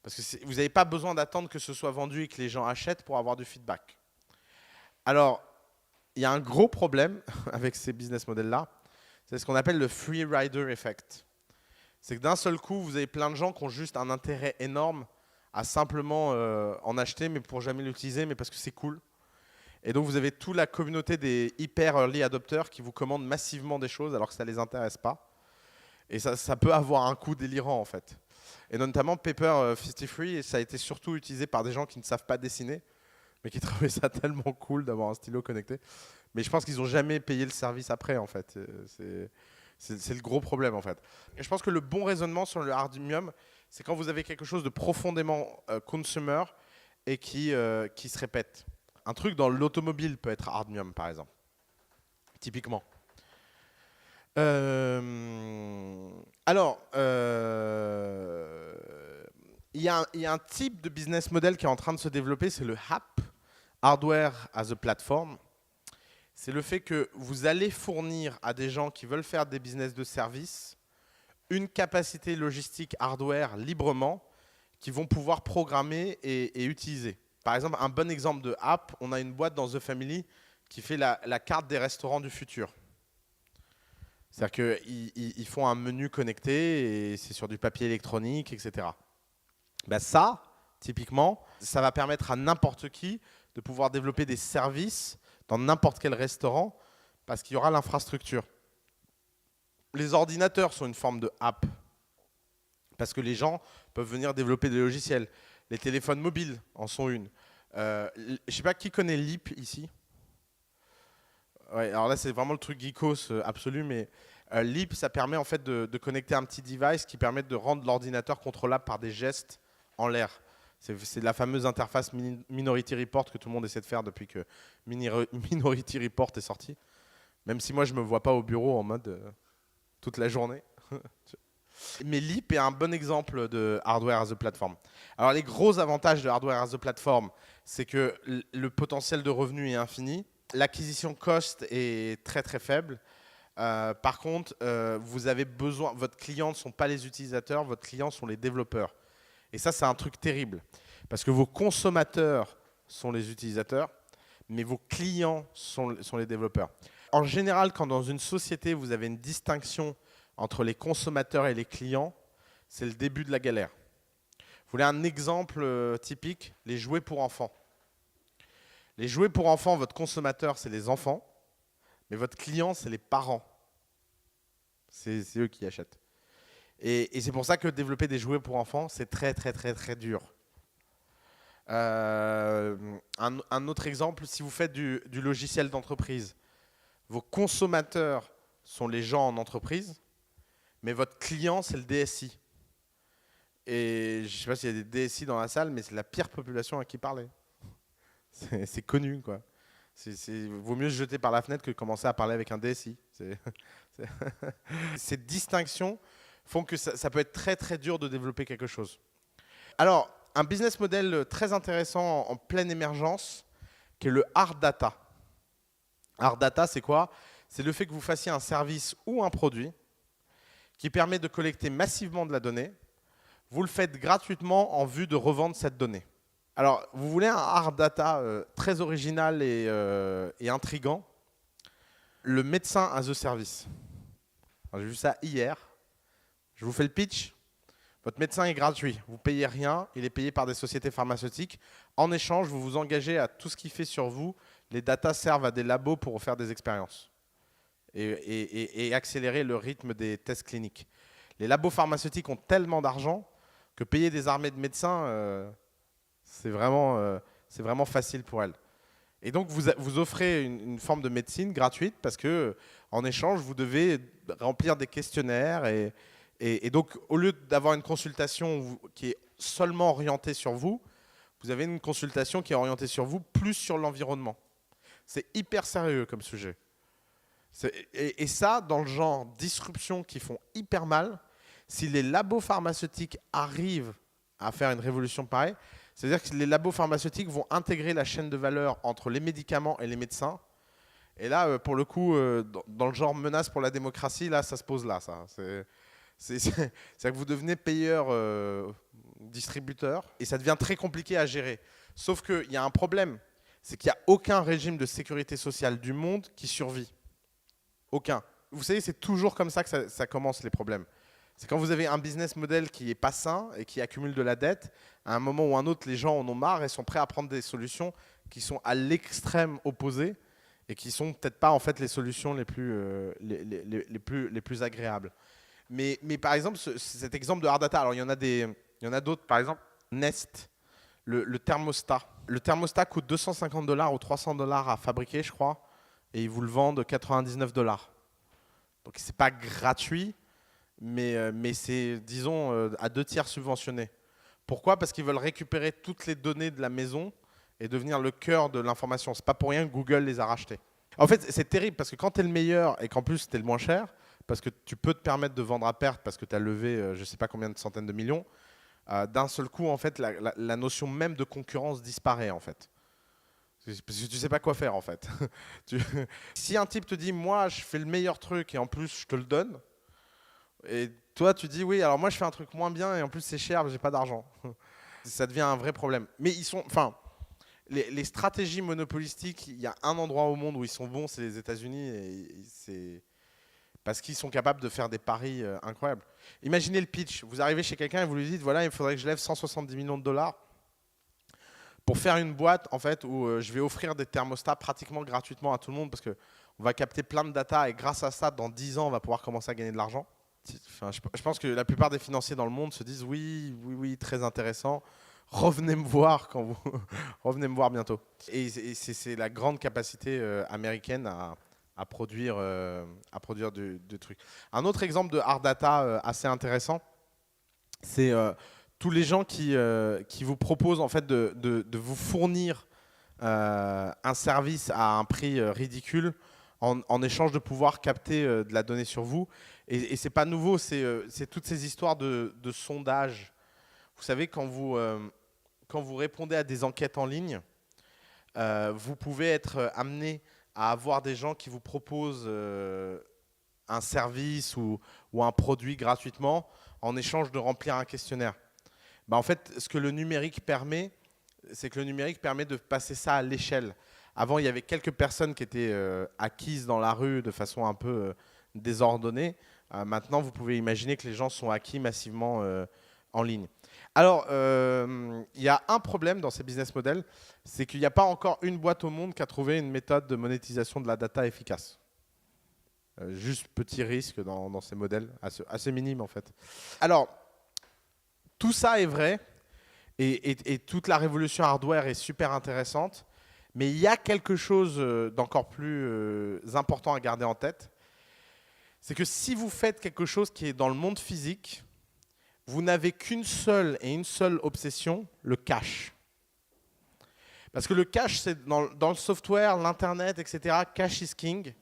Parce que vous n'avez pas besoin d'attendre que ce soit vendu et que les gens achètent pour avoir du feedback. Alors, il y a un gros problème avec ces business models-là, c'est ce qu'on appelle le free rider effect. C'est que d'un seul coup, vous avez plein de gens qui ont juste un intérêt énorme à simplement en acheter, mais pour jamais l'utiliser, mais parce que c'est cool. Et donc, vous avez toute la communauté des hyper early adopters qui vous commandent massivement des choses alors que ça ne les intéresse pas. Et ça peut avoir un coût délirant, en fait. Et notamment, Paper 53, ça a été surtout utilisé par des gens qui ne savent pas dessiner, mais qui trouvaient ça tellement cool d'avoir un stylo connecté. Mais je pense qu'ils n'ont jamais payé le service après, en fait. C'est le gros problème, en fait. Et je pense que le bon raisonnement sur le hardmium, c'est quand vous avez quelque chose de profondément consumer et qui se répète. Un truc dans l'automobile peut être hardmium, par exemple. Typiquement. Alors, il y a un type de business model qui est en train de se développer, c'est le HAP, Hardware as a Platform. C'est le fait que vous allez fournir à des gens qui veulent faire des business de service une capacité logistique hardware librement qu'ils vont pouvoir programmer et utiliser. Par exemple, un bon exemple de app, on a une boîte dans The Family qui fait la carte des restaurants du futur. C'est-à-dire qu'ils font un menu connecté et c'est sur du papier électronique, etc. Ben ça, typiquement, ça va permettre à n'importe qui de pouvoir développer des services dans n'importe quel restaurant parce qu'il y aura l'infrastructure. Les ordinateurs sont une forme de app parce que les gens peuvent venir développer des logiciels. Les téléphones mobiles en sont une. Je ne sais pas qui connaît Leap ici. Ouais, alors là, c'est vraiment le truc geekos absolu, mais Leap, ça permet en fait de connecter un petit device qui permet de rendre l'ordinateur contrôlable par des gestes en l'air. C'est la fameuse interface Minority Report que tout le monde essaie de faire depuis que Minority Report est sorti. Même si moi, je ne me vois pas au bureau en mode toute la journée. Mais Leap est un bon exemple de hardware as a platform. Alors les gros avantages de hardware as a platform, c'est que le potentiel de revenu est infini. L'acquisition cost est très très faible. Par contre, vous avez besoin, votre client ne sont pas les utilisateurs, votre client sont les développeurs. Et ça, c'est un truc terrible. Parce que vos consommateurs sont les utilisateurs, mais vos clients sont les développeurs. En général, quand dans une société, vous avez une distinction entre les consommateurs et les clients, c'est le début de la galère. Vous voulez un exemple typique? Les jouets pour enfants. Les jouets pour enfants, votre consommateur, c'est les enfants, mais votre client, c'est les parents. C'est eux qui achètent. Et c'est pour ça que développer des jouets pour enfants, c'est très, très, très, très dur. Un autre exemple, si vous faites du logiciel d'entreprise, vos consommateurs sont les gens en entreprise, mais votre client, c'est le DSI. Et je ne sais pas s'il y a des DSI dans la salle, mais c'est la pire population à qui parler. C'est connu, quoi. Vaut mieux se jeter par la fenêtre que de commencer à parler avec un DSI. Ces distinctions font que ça peut être très très dur de développer quelque chose. Alors, un business model très intéressant en pleine émergence, qui est le hard data. Hard data, c'est quoi? C'est le fait que vous fassiez un service ou un produit qui permet de collecter massivement de la donnée. Vous le faites gratuitement en vue de revendre cette donnée. Alors, vous voulez un hard data très original et intriguant? Le médecin as a service. J'ai vu ça hier. Je vous fais le pitch. Votre médecin est gratuit. Vous ne payez rien. Il est payé par des sociétés pharmaceutiques. En échange, vous vous engagez à tout ce qu'il fait sur vous. Les datas servent à des labos pour faire des expériences et accélérer le rythme des tests cliniques. Les labos pharmaceutiques ont tellement d'argent que payer des armées de médecins, c'est vraiment facile pour elles. Et donc, vous offrez une forme de médecine gratuite parce que, en échange, vous devez remplir des questionnaires. Et donc, au lieu d'avoir une consultation qui est seulement orientée sur vous, vous avez une consultation qui est orientée sur vous, plus sur l'environnement. C'est hyper sérieux comme sujet. Et ça, dans le genre disruption qui font hyper mal, si les labos pharmaceutiques arrivent à faire une révolution pareille, c'est-à-dire que les labos pharmaceutiques vont intégrer la chaîne de valeur entre les médicaments et les médecins. Et là, pour le coup, dans le genre menace pour la démocratie, là, ça se pose là. C'est-à-dire que vous devenez payeur, distributeur, et ça devient très compliqué à gérer. Sauf qu'il y a un problème, c'est qu'il n'y a aucun régime de sécurité sociale du monde qui survit. Aucun. Vous savez, c'est toujours comme ça que ça commence les problèmes. C'est quand vous avez un business model qui n'est pas sain et qui accumule de la dette, à un moment ou un autre, les gens en ont marre et sont prêts à prendre des solutions qui sont à l'extrême opposé et qui ne sont peut-être pas en fait les solutions les plus agréables. Mais par exemple, cet exemple de hard data, alors il y en a d'autres, par exemple Nest, le thermostat. Le thermostat coûte $250 ou $300 à fabriquer, je crois, et ils vous le vendent $99. Donc c'est pas gratuit, mais c'est, disons, à 2/3 subventionné. Pourquoi? Parce qu'ils veulent récupérer toutes les données de la maison et devenir le cœur de l'information. C'est pas pour rien que Google les a rachetés. En fait, c'est terrible parce que quand tu es le meilleur et qu'en plus tu es le moins cher, parce que tu peux te permettre de vendre à perte parce que tu as levé je ne sais pas combien de centaines de millions, d'un seul coup, en fait, la notion même de concurrence disparaît, en fait. Parce que tu ne sais pas quoi faire, en fait. Si un type te dit, moi, je fais le meilleur truc et en plus, je te le donne, et toi, tu dis, oui, alors moi, je fais un truc moins bien et en plus, c'est cher, mais j'ai pas d'argent. Ça devient un vrai problème. Mais enfin, les stratégies monopolistiques, il y a un endroit au monde où ils sont bons, c'est les États-Unis, et c'est parce qu'ils sont capables de faire des paris incroyables. Imaginez le pitch. Vous arrivez chez quelqu'un et vous lui dites, voilà, il faudrait que je lève 170 millions de dollars pour faire une boîte en fait où je vais offrir des thermostats pratiquement gratuitement à tout le monde parce qu'on va capter plein de data et grâce à ça, dans 10 ans, on va pouvoir commencer à gagner de l'argent. Enfin, je pense que la plupart des financiers dans le monde se disent oui, oui, oui, très intéressant. Revenez me voir quand vous revenez me voir bientôt. Et c'est la grande capacité américaine à produire du truc. Un autre exemple de hard data assez intéressant, c'est tous les gens qui vous proposent en fait de vous fournir un service à un prix ridicule en échange de pouvoir capter de la donnée sur vous. Et c'est pas nouveau, c'est toutes ces histoires de sondage. Vous savez, quand vous répondez à des enquêtes en ligne, vous pouvez être amené à avoir des gens qui vous proposent un service ou un produit gratuitement en échange de remplir un questionnaire. Bah, en fait, ce que le numérique permet, c'est que le numérique permet de passer ça à l'échelle. Avant, il y avait quelques personnes qui étaient acquises dans la rue de façon un peu désordonnée. Maintenant, vous pouvez imaginer que les gens sont acquis massivement en ligne. Alors, il y a un problème dans ces business models, c'est qu'il n'y a pas encore une boîte au monde qui a trouvé une méthode de monétisation de la data efficace. Juste petit risque dans ces modèles, assez minime en fait. Alors, tout ça est vrai et toute la révolution hardware est super intéressante, mais il y a quelque chose d'encore plus important à garder en tête. C'est que si vous faites quelque chose qui est dans le monde physique, vous n'avez qu'une seule obsession, le cash. Parce que le cash, c'est dans le software, l'internet, etc., cash is king.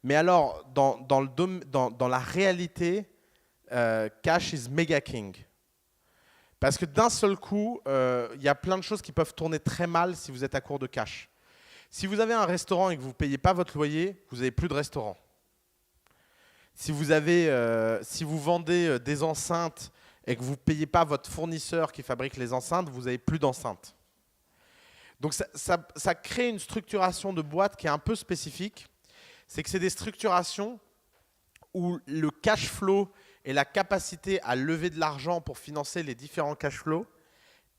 Mais alors, dans la réalité, cash is mega king. Parce que d'un seul coup, il y a plein de choses qui peuvent tourner très mal si vous êtes à court de cash. Si vous avez un restaurant et que vous ne payez pas votre loyer, vous n'avez plus de restaurant. Si vous vendez des enceintes et que vous ne payez pas votre fournisseur qui fabrique les enceintes, vous n'avez plus d'enceintes. Donc ça crée une structuration de boîte qui est un peu spécifique. C'est que c'est des structurations où le cash flow et la capacité à lever de l'argent pour financer les différents cash flows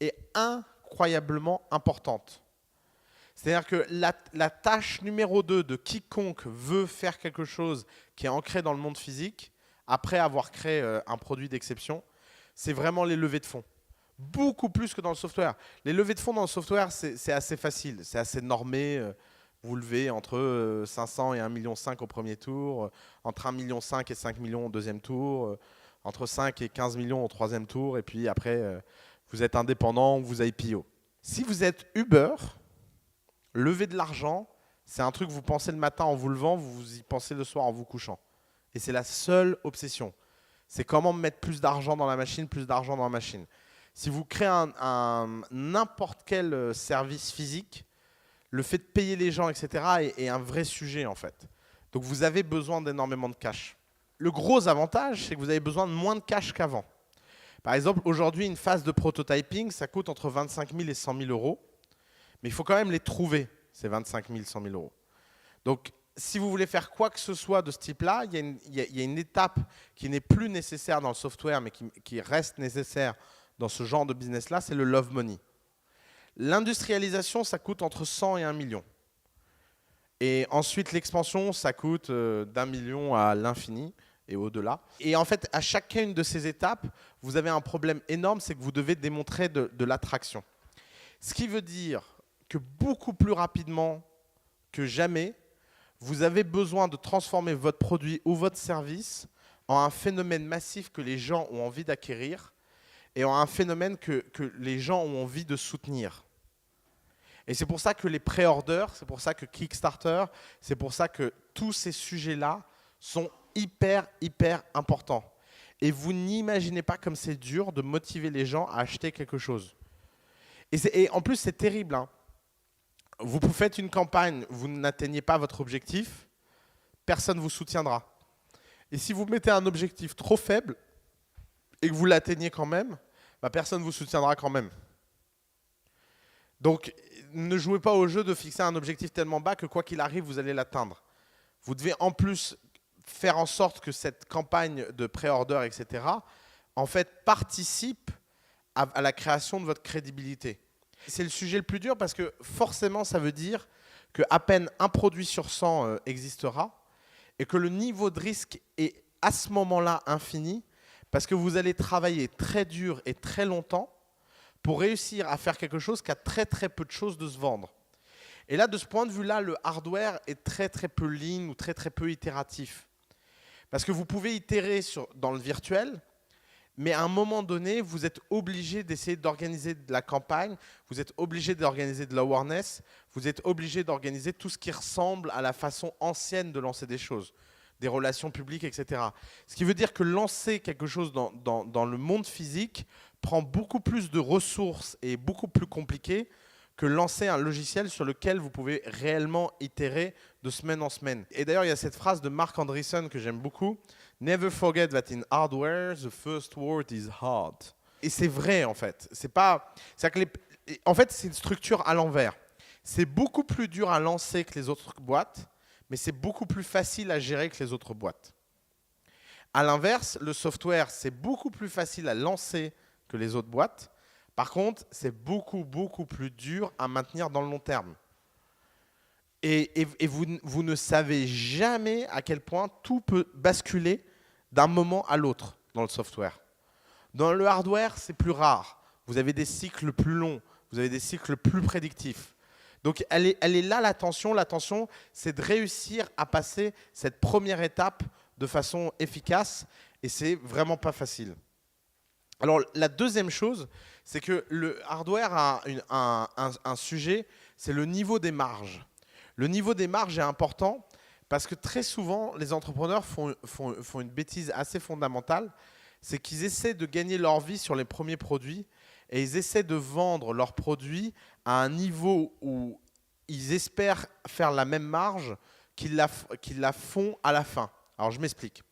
est incroyablement importante. C'est-à-dire que la tâche numéro 2 de quiconque veut faire quelque chose qui est ancré dans le monde physique, après avoir créé un produit d'exception, c'est vraiment les levées de fonds. Beaucoup plus que dans le software. Les levées de fonds dans le software, c'est assez facile, c'est assez normé. Vous levez entre 500 et 1,5 million au premier tour, entre 1,5 million et 5 millions au deuxième tour, entre 5 et 15 millions au troisième tour, et puis après, vous êtes indépendant ou vous IPO. Si vous êtes Uber, lever de l'argent, c'est un truc que vous pensez le matin en vous levant, vous y pensez le soir en vous couchant. Et c'est la seule obsession. C'est comment mettre plus d'argent dans la machine, plus d'argent dans la machine. Si vous créez n'importe quel service physique, le fait de payer les gens, etc., est un vrai sujet en fait. Donc vous avez besoin d'énormément de cash. Le gros avantage, c'est que vous avez besoin de moins de cash qu'avant. Par exemple, aujourd'hui, une phase de prototyping, ça coûte entre 25 000 et 100 000 euros. Mais il faut quand même les trouver, ces 25 000, 100 000 euros. Donc, si vous voulez faire quoi que ce soit de ce type-là, il y a une étape qui n'est plus nécessaire dans le software, mais qui reste nécessaire dans ce genre de business-là, c'est le love money. L'industrialisation, ça coûte entre 100 et 1 million. Et ensuite, l'expansion, ça coûte d'1 million à l'infini et au-delà. Et en fait, à chacune de ces étapes, vous avez un problème énorme, c'est que vous devez démontrer de l'attraction. Ce qui veut dire que beaucoup plus rapidement que jamais, vous avez besoin de transformer votre produit ou votre service en un phénomène massif que les gens ont envie d'acquérir et en un phénomène que les gens ont envie de soutenir. Et c'est pour ça que les pré-orders, c'est pour ça que Kickstarter, c'est pour ça que tous ces sujets-là sont hyper, hyper important. Et vous n'imaginez pas comme c'est dur de motiver les gens à acheter quelque chose. Et en plus, c'est terrible. Hein. Vous faites une campagne, vous n'atteignez pas votre objectif, personne ne vous soutiendra. Et si vous mettez un objectif trop faible et que vous l'atteignez quand même, bah, personne ne vous soutiendra quand même. Donc, ne jouez pas au jeu de fixer un objectif tellement bas que quoi qu'il arrive, vous allez l'atteindre. Vous devez en plus faire en sorte que cette campagne de pré-order, etc., en fait, participe à la création de votre crédibilité. C'est le sujet le plus dur parce que forcément, ça veut dire qu'à peine un produit sur 100 existera et que le niveau de risque est à ce moment-là infini parce que vous allez travailler très dur et très longtemps pour réussir à faire quelque chose qui a très très peu de choses de se vendre. Et là, de ce point de vue-là, le hardware est très très peu lean ou très très peu itératif. Parce que vous pouvez itérer dans le virtuel, mais à un moment donné, vous êtes obligé d'essayer d'organiser de la campagne, vous êtes obligé d'organiser de l'awareness, vous êtes obligé d'organiser tout ce qui ressemble à la façon ancienne de lancer des choses, des relations publiques, etc. Ce qui veut dire que lancer quelque chose dans le monde physique prend beaucoup plus de ressources et est beaucoup plus compliqué que lancer un logiciel sur lequel vous pouvez réellement itérer de semaine en semaine. Et d'ailleurs, il y a cette phrase de Mark Andreessen que j'aime beaucoup. Never forget that in hardware, the first word is hard. Et c'est vrai, en fait. En fait, c'est une structure à l'envers. C'est beaucoup plus dur à lancer que les autres boîtes, mais c'est beaucoup plus facile à gérer que les autres boîtes. À l'inverse, le software, c'est beaucoup plus facile à lancer que les autres boîtes. Par contre, c'est beaucoup, beaucoup plus dur à maintenir dans le long terme. Et vous ne savez jamais à quel point tout peut basculer d'un moment à l'autre dans le software. Dans le hardware, c'est plus rare. Vous avez des cycles plus longs, vous avez des cycles plus prédictifs. Donc, elle est là la tension. La tension, c'est de réussir à passer cette première étape de façon efficace, et c'est vraiment pas facile. Alors, la deuxième chose, c'est que le hardware a un sujet, c'est le niveau des marges. Le niveau des marges est important parce que très souvent, les entrepreneurs font une bêtise assez fondamentale, c'est qu'ils essaient de gagner leur vie sur les premiers produits et ils essaient de vendre leurs produits à un niveau où ils espèrent faire la même marge qu'ils la font à la fin. Alors, je m'explique.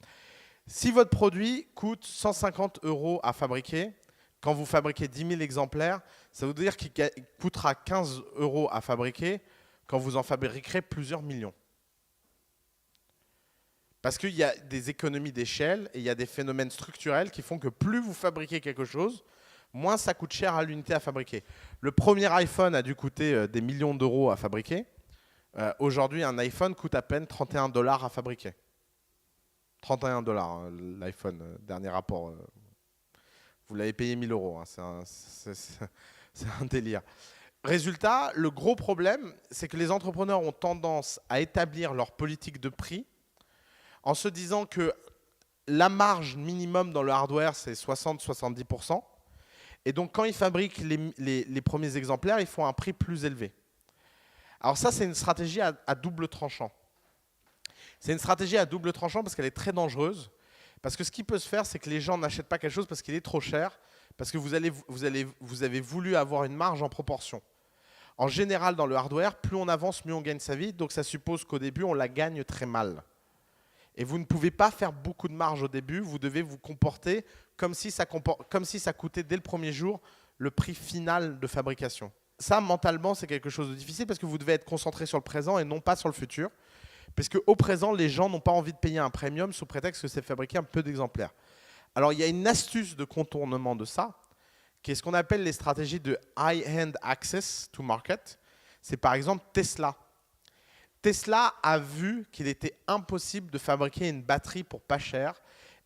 Si votre produit coûte 150 € à fabriquer, quand vous fabriquez 10 000 exemplaires, ça veut dire qu'il coûtera 15 € à fabriquer quand vous en fabriquerez plusieurs millions. Parce qu'il y a des économies d'échelle et il y a des phénomènes structurels qui font que plus vous fabriquez quelque chose, moins ça coûte cher à l'unité à fabriquer. Le premier iPhone a dû coûter des millions d'euros à fabriquer. Aujourd'hui, un iPhone coûte à peine 31 $ à fabriquer. 31 $, hein, l'iPhone, dernier rapport. Vous l'avez payé 1 000 €. Hein, c'est un délire. Résultat, le gros problème, c'est que les entrepreneurs ont tendance à établir leur politique de prix en se disant que la marge minimum dans le hardware, c'est 60-70%. Et donc, quand ils fabriquent les premiers exemplaires, ils font un prix plus élevé. Alors ça, c'est une stratégie à double tranchant. C'est une stratégie à double tranchant parce qu'elle est très dangereuse. Parce que ce qui peut se faire, c'est que les gens n'achètent pas quelque chose parce qu'il est trop cher, parce que vous avez voulu avoir une marge en proportion. En général, dans le hardware, plus on avance, mieux on gagne sa vie. Donc ça suppose qu'au début, on la gagne très mal. Et vous ne pouvez pas faire beaucoup de marge au début. Vous devez vous comporter comme si ça coûtait dès le premier jour le prix final de fabrication. Ça, mentalement, c'est quelque chose de difficile parce que vous devez être concentré sur le présent et non pas sur le futur. Parce qu'au présent, les gens n'ont pas envie de payer un premium sous prétexte que c'est fabriqué un peu d'exemplaires. Alors, il y a une astuce de contournement de ça, qui est ce qu'on appelle les stratégies de high-end access to market. C'est par exemple Tesla. Tesla a vu qu'il était impossible de fabriquer une batterie pour pas cher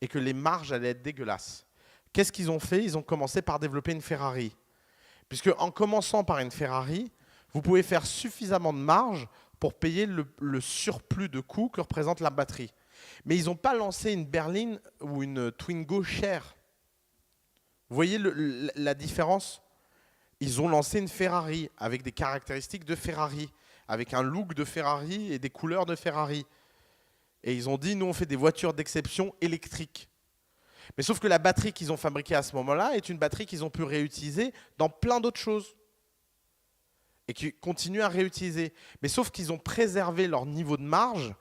et que les marges allaient être dégueulasses. Qu'est-ce qu'ils ont fait? Ils ont commencé par développer une Ferrari. Puisque en commençant par une Ferrari, vous pouvez faire suffisamment de marge pour payer le surplus de coûts que représente la batterie. Mais ils n'ont pas lancé une berline ou une Twingo chère. Vous voyez la différence? Ils ont lancé une Ferrari avec des caractéristiques de Ferrari, avec un look de Ferrari et des couleurs de Ferrari. Et ils ont dit, nous, on fait des voitures d'exception électriques. Mais sauf que la batterie qu'ils ont fabriquée à ce moment-là est une batterie qu'ils ont pu réutiliser dans plein d'autres choses. Et qui continuent à réutiliser. Mais sauf qu'ils ont préservé leur niveau de marge,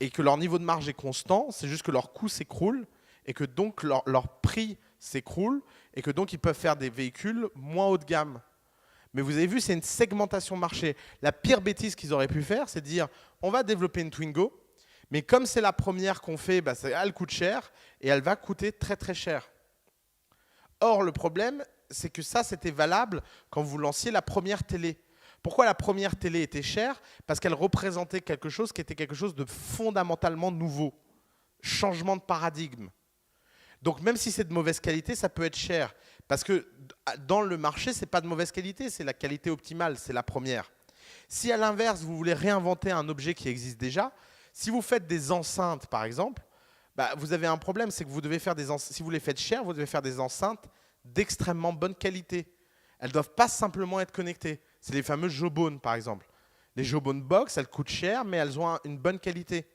et que leur niveau de marge est constant, c'est juste que leur coût s'écroule, et que donc leur prix s'écroule, et que donc ils peuvent faire des véhicules moins haut de gamme. Mais vous avez vu, c'est une segmentation marché. La pire bêtise qu'ils auraient pu faire, c'est de dire, on va développer une Twingo, mais comme c'est la première qu'on fait, bah, elle coûte cher, et elle va coûter très très cher. Or, le problème, c'est que ça, c'était valable quand vous lanciez la première télé. Pourquoi la première télé était chère? Parce qu'elle représentait quelque chose qui était quelque chose de fondamentalement nouveau. Changement de paradigme. Donc même si c'est de mauvaise qualité, ça peut être cher. Parce que dans le marché, ce n'est pas de mauvaise qualité, c'est la qualité optimale, c'est la première. Si à l'inverse, vous voulez réinventer un objet qui existe déjà, si vous faites des enceintes par exemple, bah, vous avez un problème, c'est que vous devez faire si vous les faites cher, vous devez faire des enceintes d'extrêmement bonne qualité. Elles ne doivent pas simplement être connectées. C'est les fameux Jawbone, par exemple. Les Jawbone Box, elles coûtent cher, mais elles ont une bonne qualité.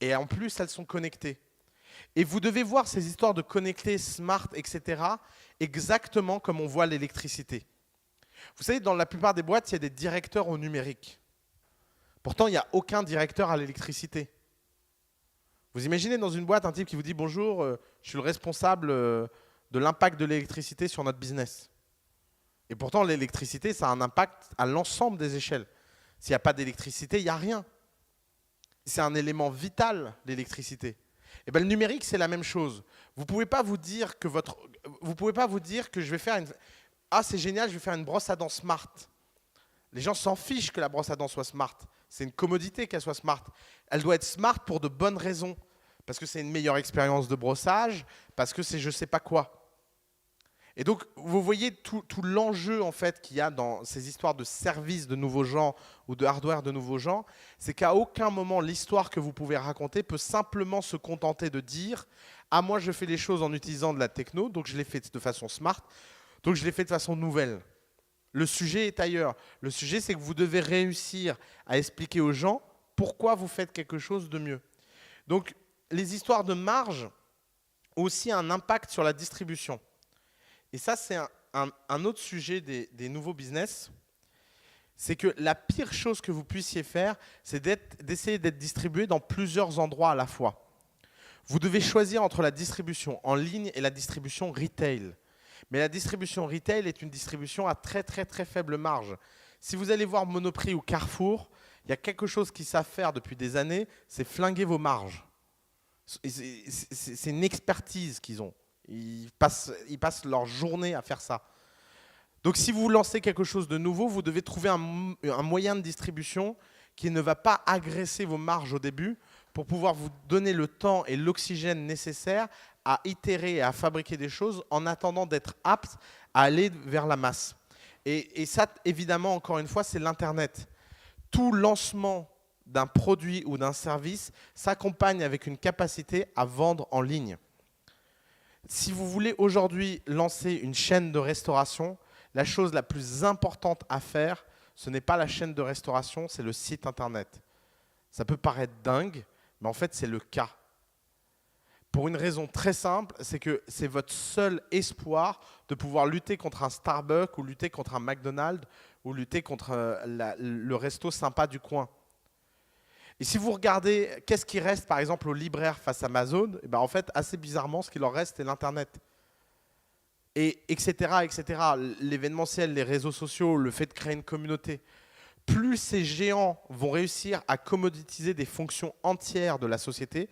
Et en plus, elles sont connectées. Et vous devez voir ces histoires de connectés, smart, etc., exactement comme on voit l'électricité. Vous savez, dans la plupart des boîtes, il y a des directeurs au numérique. Pourtant, il n'y a aucun directeur à l'électricité. Vous imaginez dans une boîte un type qui vous dit « Bonjour, je suis le responsable de l'impact de l'électricité sur notre business ». Et pourtant, l'électricité, ça a un impact à l'ensemble des échelles. S'il n'y a pas d'électricité, il n'y a rien. C'est un élément vital, l'électricité. Et bien, le numérique, c'est la même chose. Vous ne pouvez pas vous dire que je vais faire une... Ah, c'est génial, je vais faire une brosse à dents smart. Les gens s'en fichent que la brosse à dents soit smart. C'est une commodité qu'elle soit smart. Elle doit être smart pour de bonnes raisons. Parce que c'est une meilleure expérience de brossage, parce que c'est je ne sais pas quoi. Et donc, vous voyez tout l'enjeu en fait qu'il y a dans ces histoires de services de nouveaux genres ou de hardware de nouveaux genres, c'est qu'à aucun moment l'histoire que vous pouvez raconter peut simplement se contenter de dire « Ah, moi je fais les choses en utilisant de la techno, donc je les fais de façon smart, donc je les fais de façon nouvelle ». Le sujet est ailleurs. Le sujet, c'est que vous devez réussir à expliquer aux gens pourquoi vous faites quelque chose de mieux. Donc, les histoires de marge ont aussi un impact sur la distribution. Et ça, c'est un autre sujet des nouveaux business. C'est que la pire chose que vous puissiez faire, c'est d'essayer d'être distribué dans plusieurs endroits à la fois. Vous devez choisir entre la distribution en ligne et la distribution retail. Mais la distribution retail est une distribution à très très très faible marge. Si vous allez voir Monoprix ou Carrefour, il y a quelque chose qu'ils savent faire depuis des années, c'est flinguer vos marges. C'est une expertise qu'ils ont. Ils passent leur journée à faire ça. Donc si vous lancez quelque chose de nouveau, vous devez trouver un moyen de distribution qui ne va pas agresser vos marges au début pour pouvoir vous donner le temps et l'oxygène nécessaire à itérer et à fabriquer des choses en attendant d'être apte à aller vers la masse. Et ça, évidemment, encore une fois, c'est l'Internet. Tout lancement d'un produit ou d'un service s'accompagne avec une capacité à vendre en ligne. Si vous voulez aujourd'hui lancer une chaîne de restauration, la chose la plus importante à faire, ce n'est pas la chaîne de restauration, c'est le site Internet. Ça peut paraître dingue, mais en fait, c'est le cas. Pour une raison très simple, c'est que c'est votre seul espoir de pouvoir lutter contre un Starbucks ou lutter contre un McDonald's ou lutter contre le resto sympa du coin. Et si vous regardez, qu'est-ce qui reste par exemple aux libraires face à Amazon, et ben en fait, assez bizarrement, ce qui leur reste, c'est l'Internet. Et etc., etc. L'événementiel, les réseaux sociaux, le fait de créer une communauté. Plus ces géants vont réussir à commoditiser des fonctions entières de la société,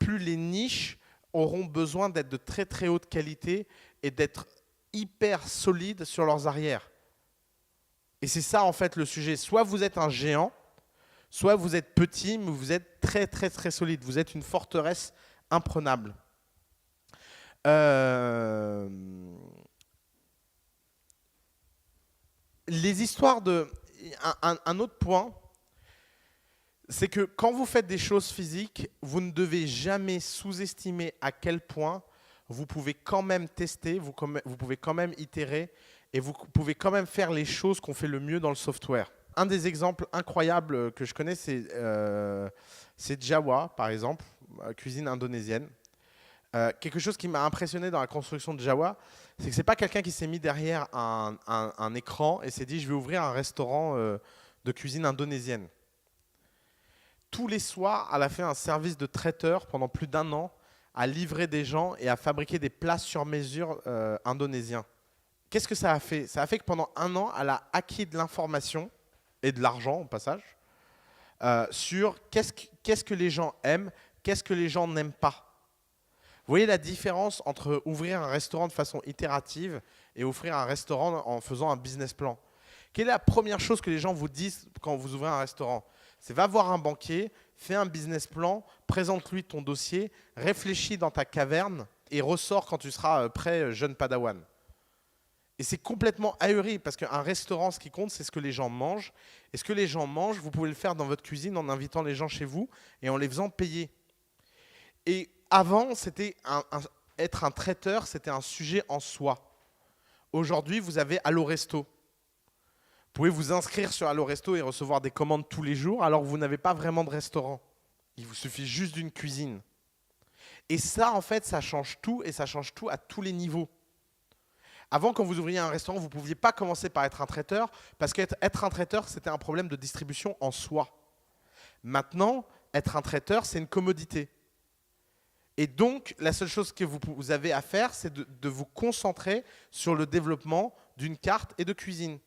plus les niches auront besoin d'être de très très haute qualité et d'être hyper solides sur leurs arrières. Et c'est ça en fait le sujet. Soit vous êtes un géant, soit vous êtes petit, mais vous êtes très très très solide. Vous êtes une forteresse imprenable. Les histoires de... Un autre point, c'est que quand vous faites des choses physiques, vous ne devez jamais sous-estimer à quel point vous pouvez quand même tester, vous pouvez quand même itérer et vous pouvez quand même faire les choses qu'on fait le mieux dans le software. Un des exemples incroyables que je connais, c'est c'est Jawa, par exemple, cuisine indonésienne. Quelque chose qui m'a impressionné dans la construction de Jawa, c'est que c'est pas quelqu'un qui s'est mis derrière un écran et s'est dit je vais ouvrir un restaurant de cuisine indonésienne. Tous les soirs, elle a fait un service de traiteur pendant plus d'1 an, à livrer des gens et à fabriquer des plats sur mesure indonésiens. Qu'est-ce que ça a fait? Ça a fait que pendant 1 an, elle a acquis de l'information et de l'argent au passage sur qu'est-ce que les gens aiment, qu'est-ce que les gens n'aiment pas. Vous voyez la différence entre ouvrir un restaurant de façon itérative et ouvrir un restaurant en faisant un business plan. Quelle est la première chose que les gens vous disent quand vous ouvrez un restaurant? C'est va voir un banquier, fais un business plan, présente-lui ton dossier, réfléchis dans ta caverne et ressors quand tu seras prêt, jeune padawan. Et c'est complètement ahuri parce qu'un restaurant, ce qui compte, c'est ce que les gens mangent. Et ce que les gens mangent, vous pouvez le faire dans votre cuisine en invitant les gens chez vous et en les faisant payer. Et avant, être un traiteur, c'était un sujet en soi. Aujourd'hui, vous avez Allo Resto. Vous pouvez vous inscrire sur Allo Resto et recevoir des commandes tous les jours alors que vous n'avez pas vraiment de restaurant. Il vous suffit juste d'une cuisine. Et ça, en fait, ça change tout et ça change tout à tous les niveaux. Avant, quand vous ouvriez un restaurant, vous ne pouviez pas commencer par être un traiteur parce qu'être un traiteur, c'était un problème de distribution en soi. Maintenant, être un traiteur, c'est une commodité. Et donc, la seule chose que vous avez à faire, c'est de vous concentrer sur le développement d'une carte et de cuisine.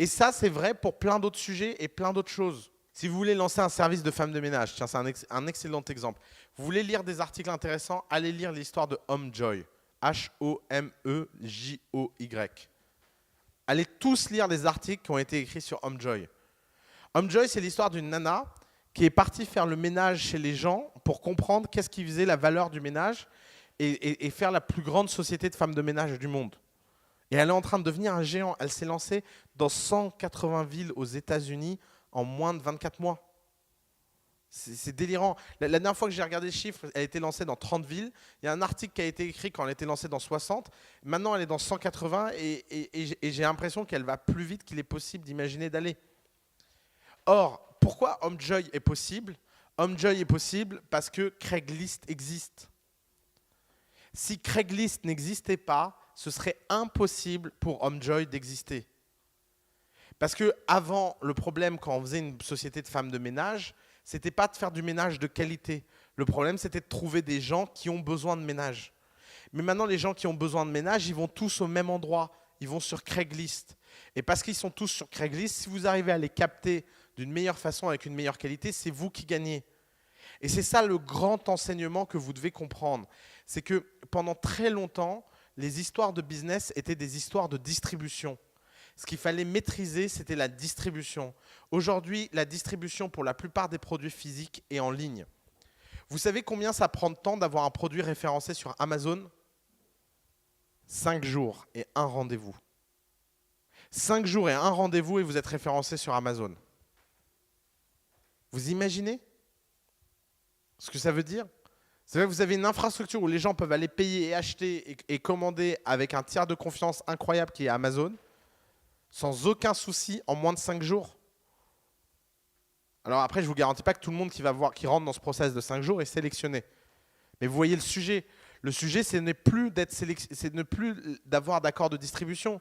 Et ça, c'est vrai pour plein d'autres sujets et plein d'autres choses. Si vous voulez lancer un service de femme de ménage, tiens, c'est un excellent exemple. Vous voulez lire des articles intéressants, allez lire l'histoire de Homejoy. H-O-M-E-J-O-Y. Allez tous lire les articles qui ont été écrits sur Homejoy. Homejoy, c'est l'histoire d'une nana qui est partie faire le ménage chez les gens pour comprendre qu'est-ce qui faisait la valeur du ménage et faire la plus grande société de femmes de ménage du monde. Et elle est en train de devenir un géant. Elle s'est lancée dans 180 villes aux États-Unis en moins de 24 mois. C'est délirant. La dernière fois que j'ai regardé les chiffres, elle a été lancée dans 30 villes. Il y a un article qui a été écrit quand elle a été lancée dans 60. Maintenant, elle est dans 180 et j'ai l'impression qu'elle va plus vite qu'il est possible d'imaginer d'aller. Or, pourquoi Homejoy est possible? Homejoy est possible parce que Craigslist existe. Si Craigslist n'existait pas, ce serait impossible pour Homejoy d'exister. Parce que avant, le problème quand on faisait une société de femmes de ménage, c'était pas de faire du ménage de qualité. Le problème, c'était de trouver des gens qui ont besoin de ménage. Mais maintenant, les gens qui ont besoin de ménage, ils vont tous au même endroit. Ils vont sur Craigslist. Et parce qu'ils sont tous sur Craigslist, si vous arrivez à les capter d'une meilleure façon, avec une meilleure qualité, c'est vous qui gagnez. Et c'est ça le grand enseignement que vous devez comprendre. C'est que pendant très longtemps, les histoires de business étaient des histoires de distribution. Ce qu'il fallait maîtriser, c'était la distribution. Aujourd'hui, la distribution pour la plupart des produits physiques est en ligne. Vous savez combien ça prend de temps d'avoir un produit référencé sur Amazon? 5 jours et un rendez-vous. 5 jours et un rendez-vous et vous êtes référencé sur Amazon. Vous imaginez ce que ça veut dire? C'est vrai que vous avez une infrastructure où les gens peuvent aller payer et acheter et commander avec un tiers de confiance incroyable qui est Amazon, sans aucun souci, en moins de 5 jours. Alors après, je ne vous garantis pas que tout le monde qui rentre dans ce process de 5 jours est sélectionné. Mais vous voyez le sujet. Le sujet, ce n'est plus d'avoir d'accord de distribution.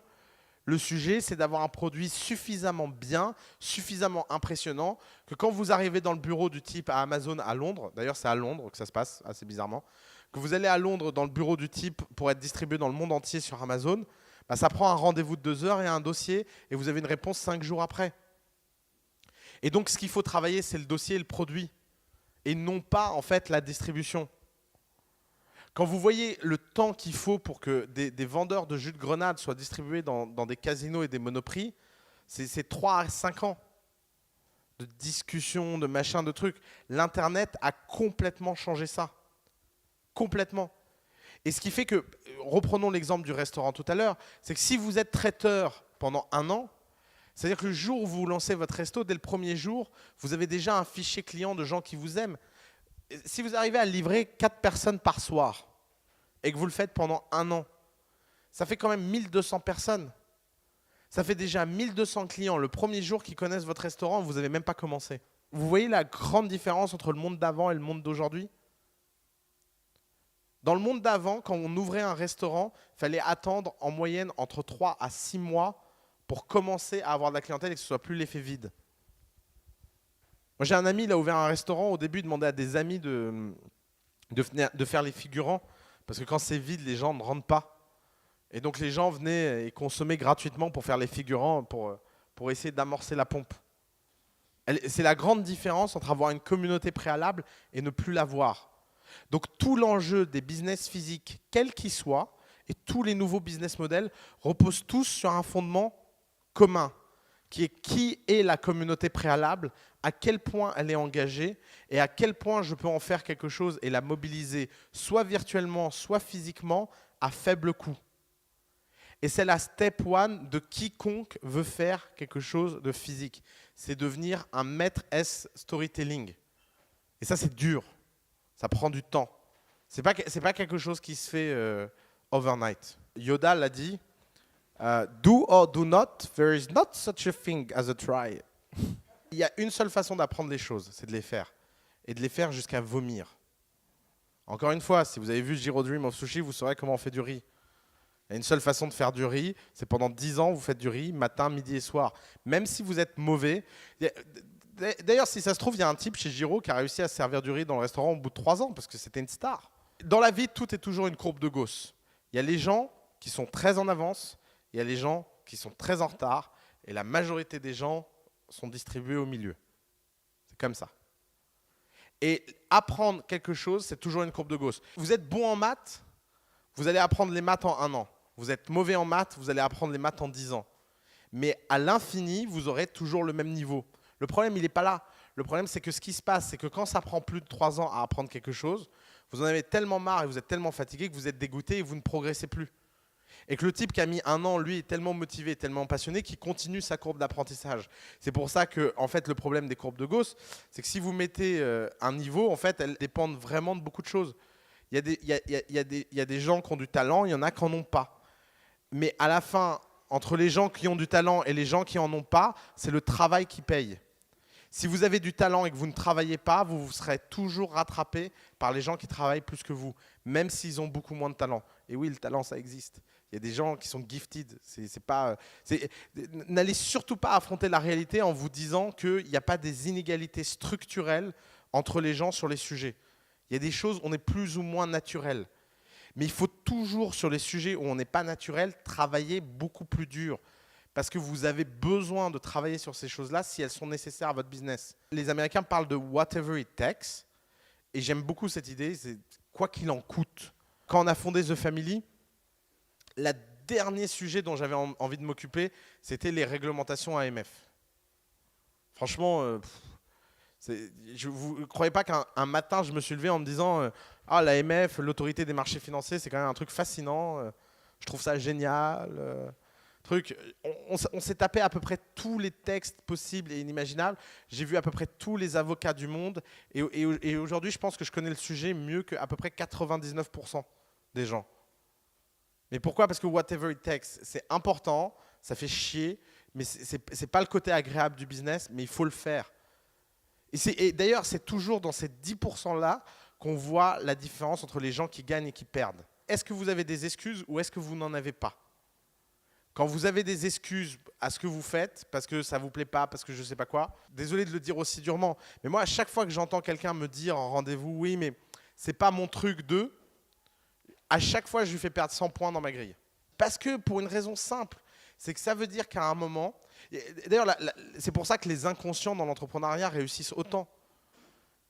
Le sujet, c'est d'avoir un produit suffisamment bien, suffisamment impressionnant, que quand vous arrivez dans le bureau du type à Amazon à Londres, d'ailleurs c'est à Londres que ça se passe, assez bizarrement, que vous allez à Londres dans le bureau du type pour être distribué dans le monde entier sur Amazon, bah, ça prend un rendez-vous de 2 heures et un dossier, et vous avez une réponse 5 jours après. Et donc ce qu'il faut travailler, c'est le dossier et le produit, et non pas en fait la distribution. Quand vous voyez le temps qu'il faut pour que des vendeurs de jus de grenade soient distribués dans des casinos et des monoprix, c'est 3 à 5 ans de discussion, de machin, de trucs. L'Internet a complètement changé ça. Complètement. Et ce qui fait que, reprenons l'exemple du restaurant tout à l'heure, c'est que si vous êtes traiteur pendant 1 an, c'est-à-dire que le jour où vous lancez votre resto, dès le premier jour, vous avez déjà un fichier client de gens qui vous aiment. Si vous arrivez à livrer 4 personnes par soir et que vous le faites pendant 1 an, ça fait quand même 1200 personnes. Ça fait déjà 1200 clients le premier jour qui connaissent votre restaurant, vous n'avez même pas commencé. Vous voyez la grande différence entre le monde d'avant et le monde d'aujourd'hui? Dans le monde d'avant, quand on ouvrait un restaurant, il fallait attendre en moyenne entre 3 à 6 mois pour commencer à avoir de la clientèle et que ce soit plus l'effet vide. Moi, j'ai un ami, il a ouvert un restaurant. Au début, il demandait à des amis de faire les figurants parce que quand c'est vide, les gens ne rentrent pas. Et donc, les gens venaient et consommaient gratuitement pour faire les figurants, pour essayer d'amorcer la pompe. C'est la grande différence entre avoir une communauté préalable et ne plus l'avoir. Donc tout l'enjeu des business physiques, quels qu'ils soient, et tous les nouveaux business models reposent tous sur un fondement commun, qui est la communauté préalable, à quel point elle est engagée et à quel point je peux en faire quelque chose et la mobiliser soit virtuellement, soit physiquement, à faible coût. Et c'est la step one de quiconque veut faire quelque chose de physique. C'est devenir un maître S storytelling. Et ça, c'est dur. Ça prend du temps. C'est pas quelque chose qui se fait overnight. Yoda l'a dit, do or do not, there is not such a thing as a try. Il y a une seule façon d'apprendre les choses, c'est de les faire. Et de les faire jusqu'à vomir. Encore une fois, si vous avez vu Jiro Dream of Sushi, vous saurez comment on fait du riz. Il y a une seule façon de faire du riz, c'est pendant 10 ans, vous faites du riz matin, midi et soir. Même si vous êtes mauvais. D'ailleurs, si ça se trouve, il y a un type chez Jiro qui a réussi à se servir du riz dans le restaurant au bout de 3 ans parce que c'était une star. Dans la vie, tout est toujours une courbe de Gauss. Il y a les gens qui sont très en avance, il y a les gens qui sont très en retard et la majorité des gens sont distribués au milieu. C'est comme ça. Et apprendre quelque chose, c'est toujours une courbe de Gauss. Vous êtes bon en maths, vous allez apprendre les maths en 1 an. Vous êtes mauvais en maths, vous allez apprendre les maths en 10 ans. Mais à l'infini, vous aurez toujours le même niveau. Le problème, il n'est pas là. Le problème, c'est que ce qui se passe, c'est que quand ça prend plus de 3 ans à apprendre quelque chose, vous en avez tellement marre et vous êtes tellement fatigué que vous êtes dégoûté et vous ne progressez plus. Et que le type qui a mis 1 an, lui, est tellement motivé, tellement passionné qu'il continue sa courbe d'apprentissage. C'est pour ça que, en fait, le problème des courbes de Gauss, c'est que si vous mettez un niveau, en fait, elles dépendent vraiment de beaucoup de choses. Il y a des gens qui ont du talent, il y en a qui n'en ont pas. Mais à la fin, entre les gens qui ont du talent et les gens qui n'en ont pas, c'est le travail qui paye. Si vous avez du talent et que vous ne travaillez pas, vous serez toujours rattrapé par les gens qui travaillent plus que vous, même s'ils ont beaucoup moins de talent. Et oui, le talent, ça existe. Il y a des gens qui sont gifted. N'allez surtout pas affronter la réalité en vous disant qu'il n'y a pas des inégalités structurelles entre les gens sur les sujets. Il y a des choses où on est plus ou moins naturel. Mais il faut toujours, sur les sujets où on n'est pas naturel, travailler beaucoup plus dur. Parce que vous avez besoin de travailler sur ces choses-là si elles sont nécessaires à votre business. Les Américains parlent de whatever it takes. Et j'aime beaucoup cette idée, c'est quoi qu'il en coûte. Quand on a fondé The Family, le dernier sujet dont j'avais envie de m'occuper, c'était les réglementations AMF. Franchement, vous ne croyez pas qu'un matin, je me suis levé en me disant l'AMF, l'autorité des marchés financiers, c'est quand même un truc fascinant. Je trouve ça génial. On s'est tapé à peu près tous les textes possibles et inimaginables. J'ai vu à peu près tous les avocats du monde. Et aujourd'hui, je pense que je connais le sujet mieux qu'à peu près 99% des gens. Mais pourquoi? Parce que whatever it takes, c'est important, ça fait chier, mais ce n'est pas le côté agréable du business, mais il faut le faire. Et d'ailleurs, c'est toujours dans ces 10%-là qu'on voit la différence entre les gens qui gagnent et qui perdent. Est-ce que vous avez des excuses ou est-ce que vous n'en avez pas? Quand vous avez des excuses à ce que vous faites, parce que ça ne vous plaît pas, parce que je ne sais pas quoi, désolé de le dire aussi durement, mais moi, à chaque fois que j'entends quelqu'un me dire en rendez-vous, oui, mais ce n'est pas mon truc à chaque fois, je lui fais perdre 100 points dans ma grille. Parce que pour une raison simple, c'est que ça veut dire qu'à un moment, d'ailleurs, c'est pour ça que les inconscients dans l'entrepreneuriat réussissent autant.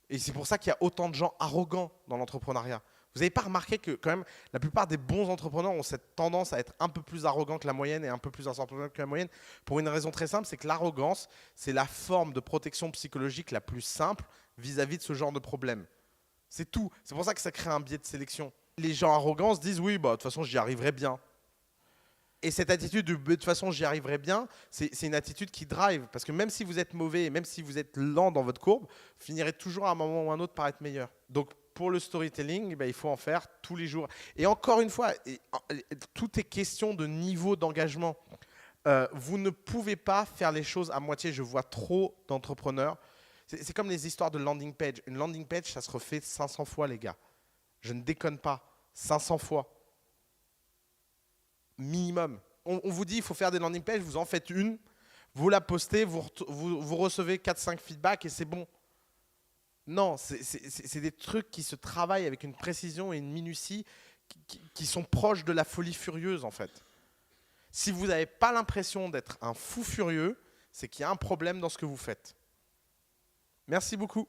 Et c'est pour ça qu'il y a autant de gens arrogants dans l'entrepreneuriat. Vous n'avez pas remarqué que quand même, la plupart des bons entrepreneurs ont cette tendance à être un peu plus arrogants que la moyenne et un peu plus entrepreneurs que la moyenne pour une raison très simple, c'est que l'arrogance, c'est la forme de protection psychologique la plus simple vis-à-vis de ce genre de problème. C'est tout. C'est pour ça que ça crée un biais de sélection. Les gens arrogants se disent oui, bah, de toute façon, j'y arriverai bien. Et cette attitude de toute façon, j'y arriverai bien, c'est une attitude qui drive. Parce que même si vous êtes mauvais, même si vous êtes lent dans votre courbe, vous finirez toujours à un moment ou à un autre par être meilleur. Donc, pour le storytelling, il faut en faire tous les jours. Et encore une fois, tout est question de niveau d'engagement. Vous ne pouvez pas faire les choses à moitié. Je vois trop d'entrepreneurs. C'est comme les histoires de landing page. Une landing page, ça se refait 500 fois, les gars. Je ne déconne pas. 500 fois. Minimum. On vous dit, il faut faire des landing pages, vous en faites une, vous la postez, vous recevez 4-5 feedbacks et c'est bon. Non, c'est des trucs qui se travaillent avec une précision et une minutie qui sont proches de la folie furieuse, en fait. Si vous n'avez pas l'impression d'être un fou furieux, c'est qu'il y a un problème dans ce que vous faites. Merci beaucoup.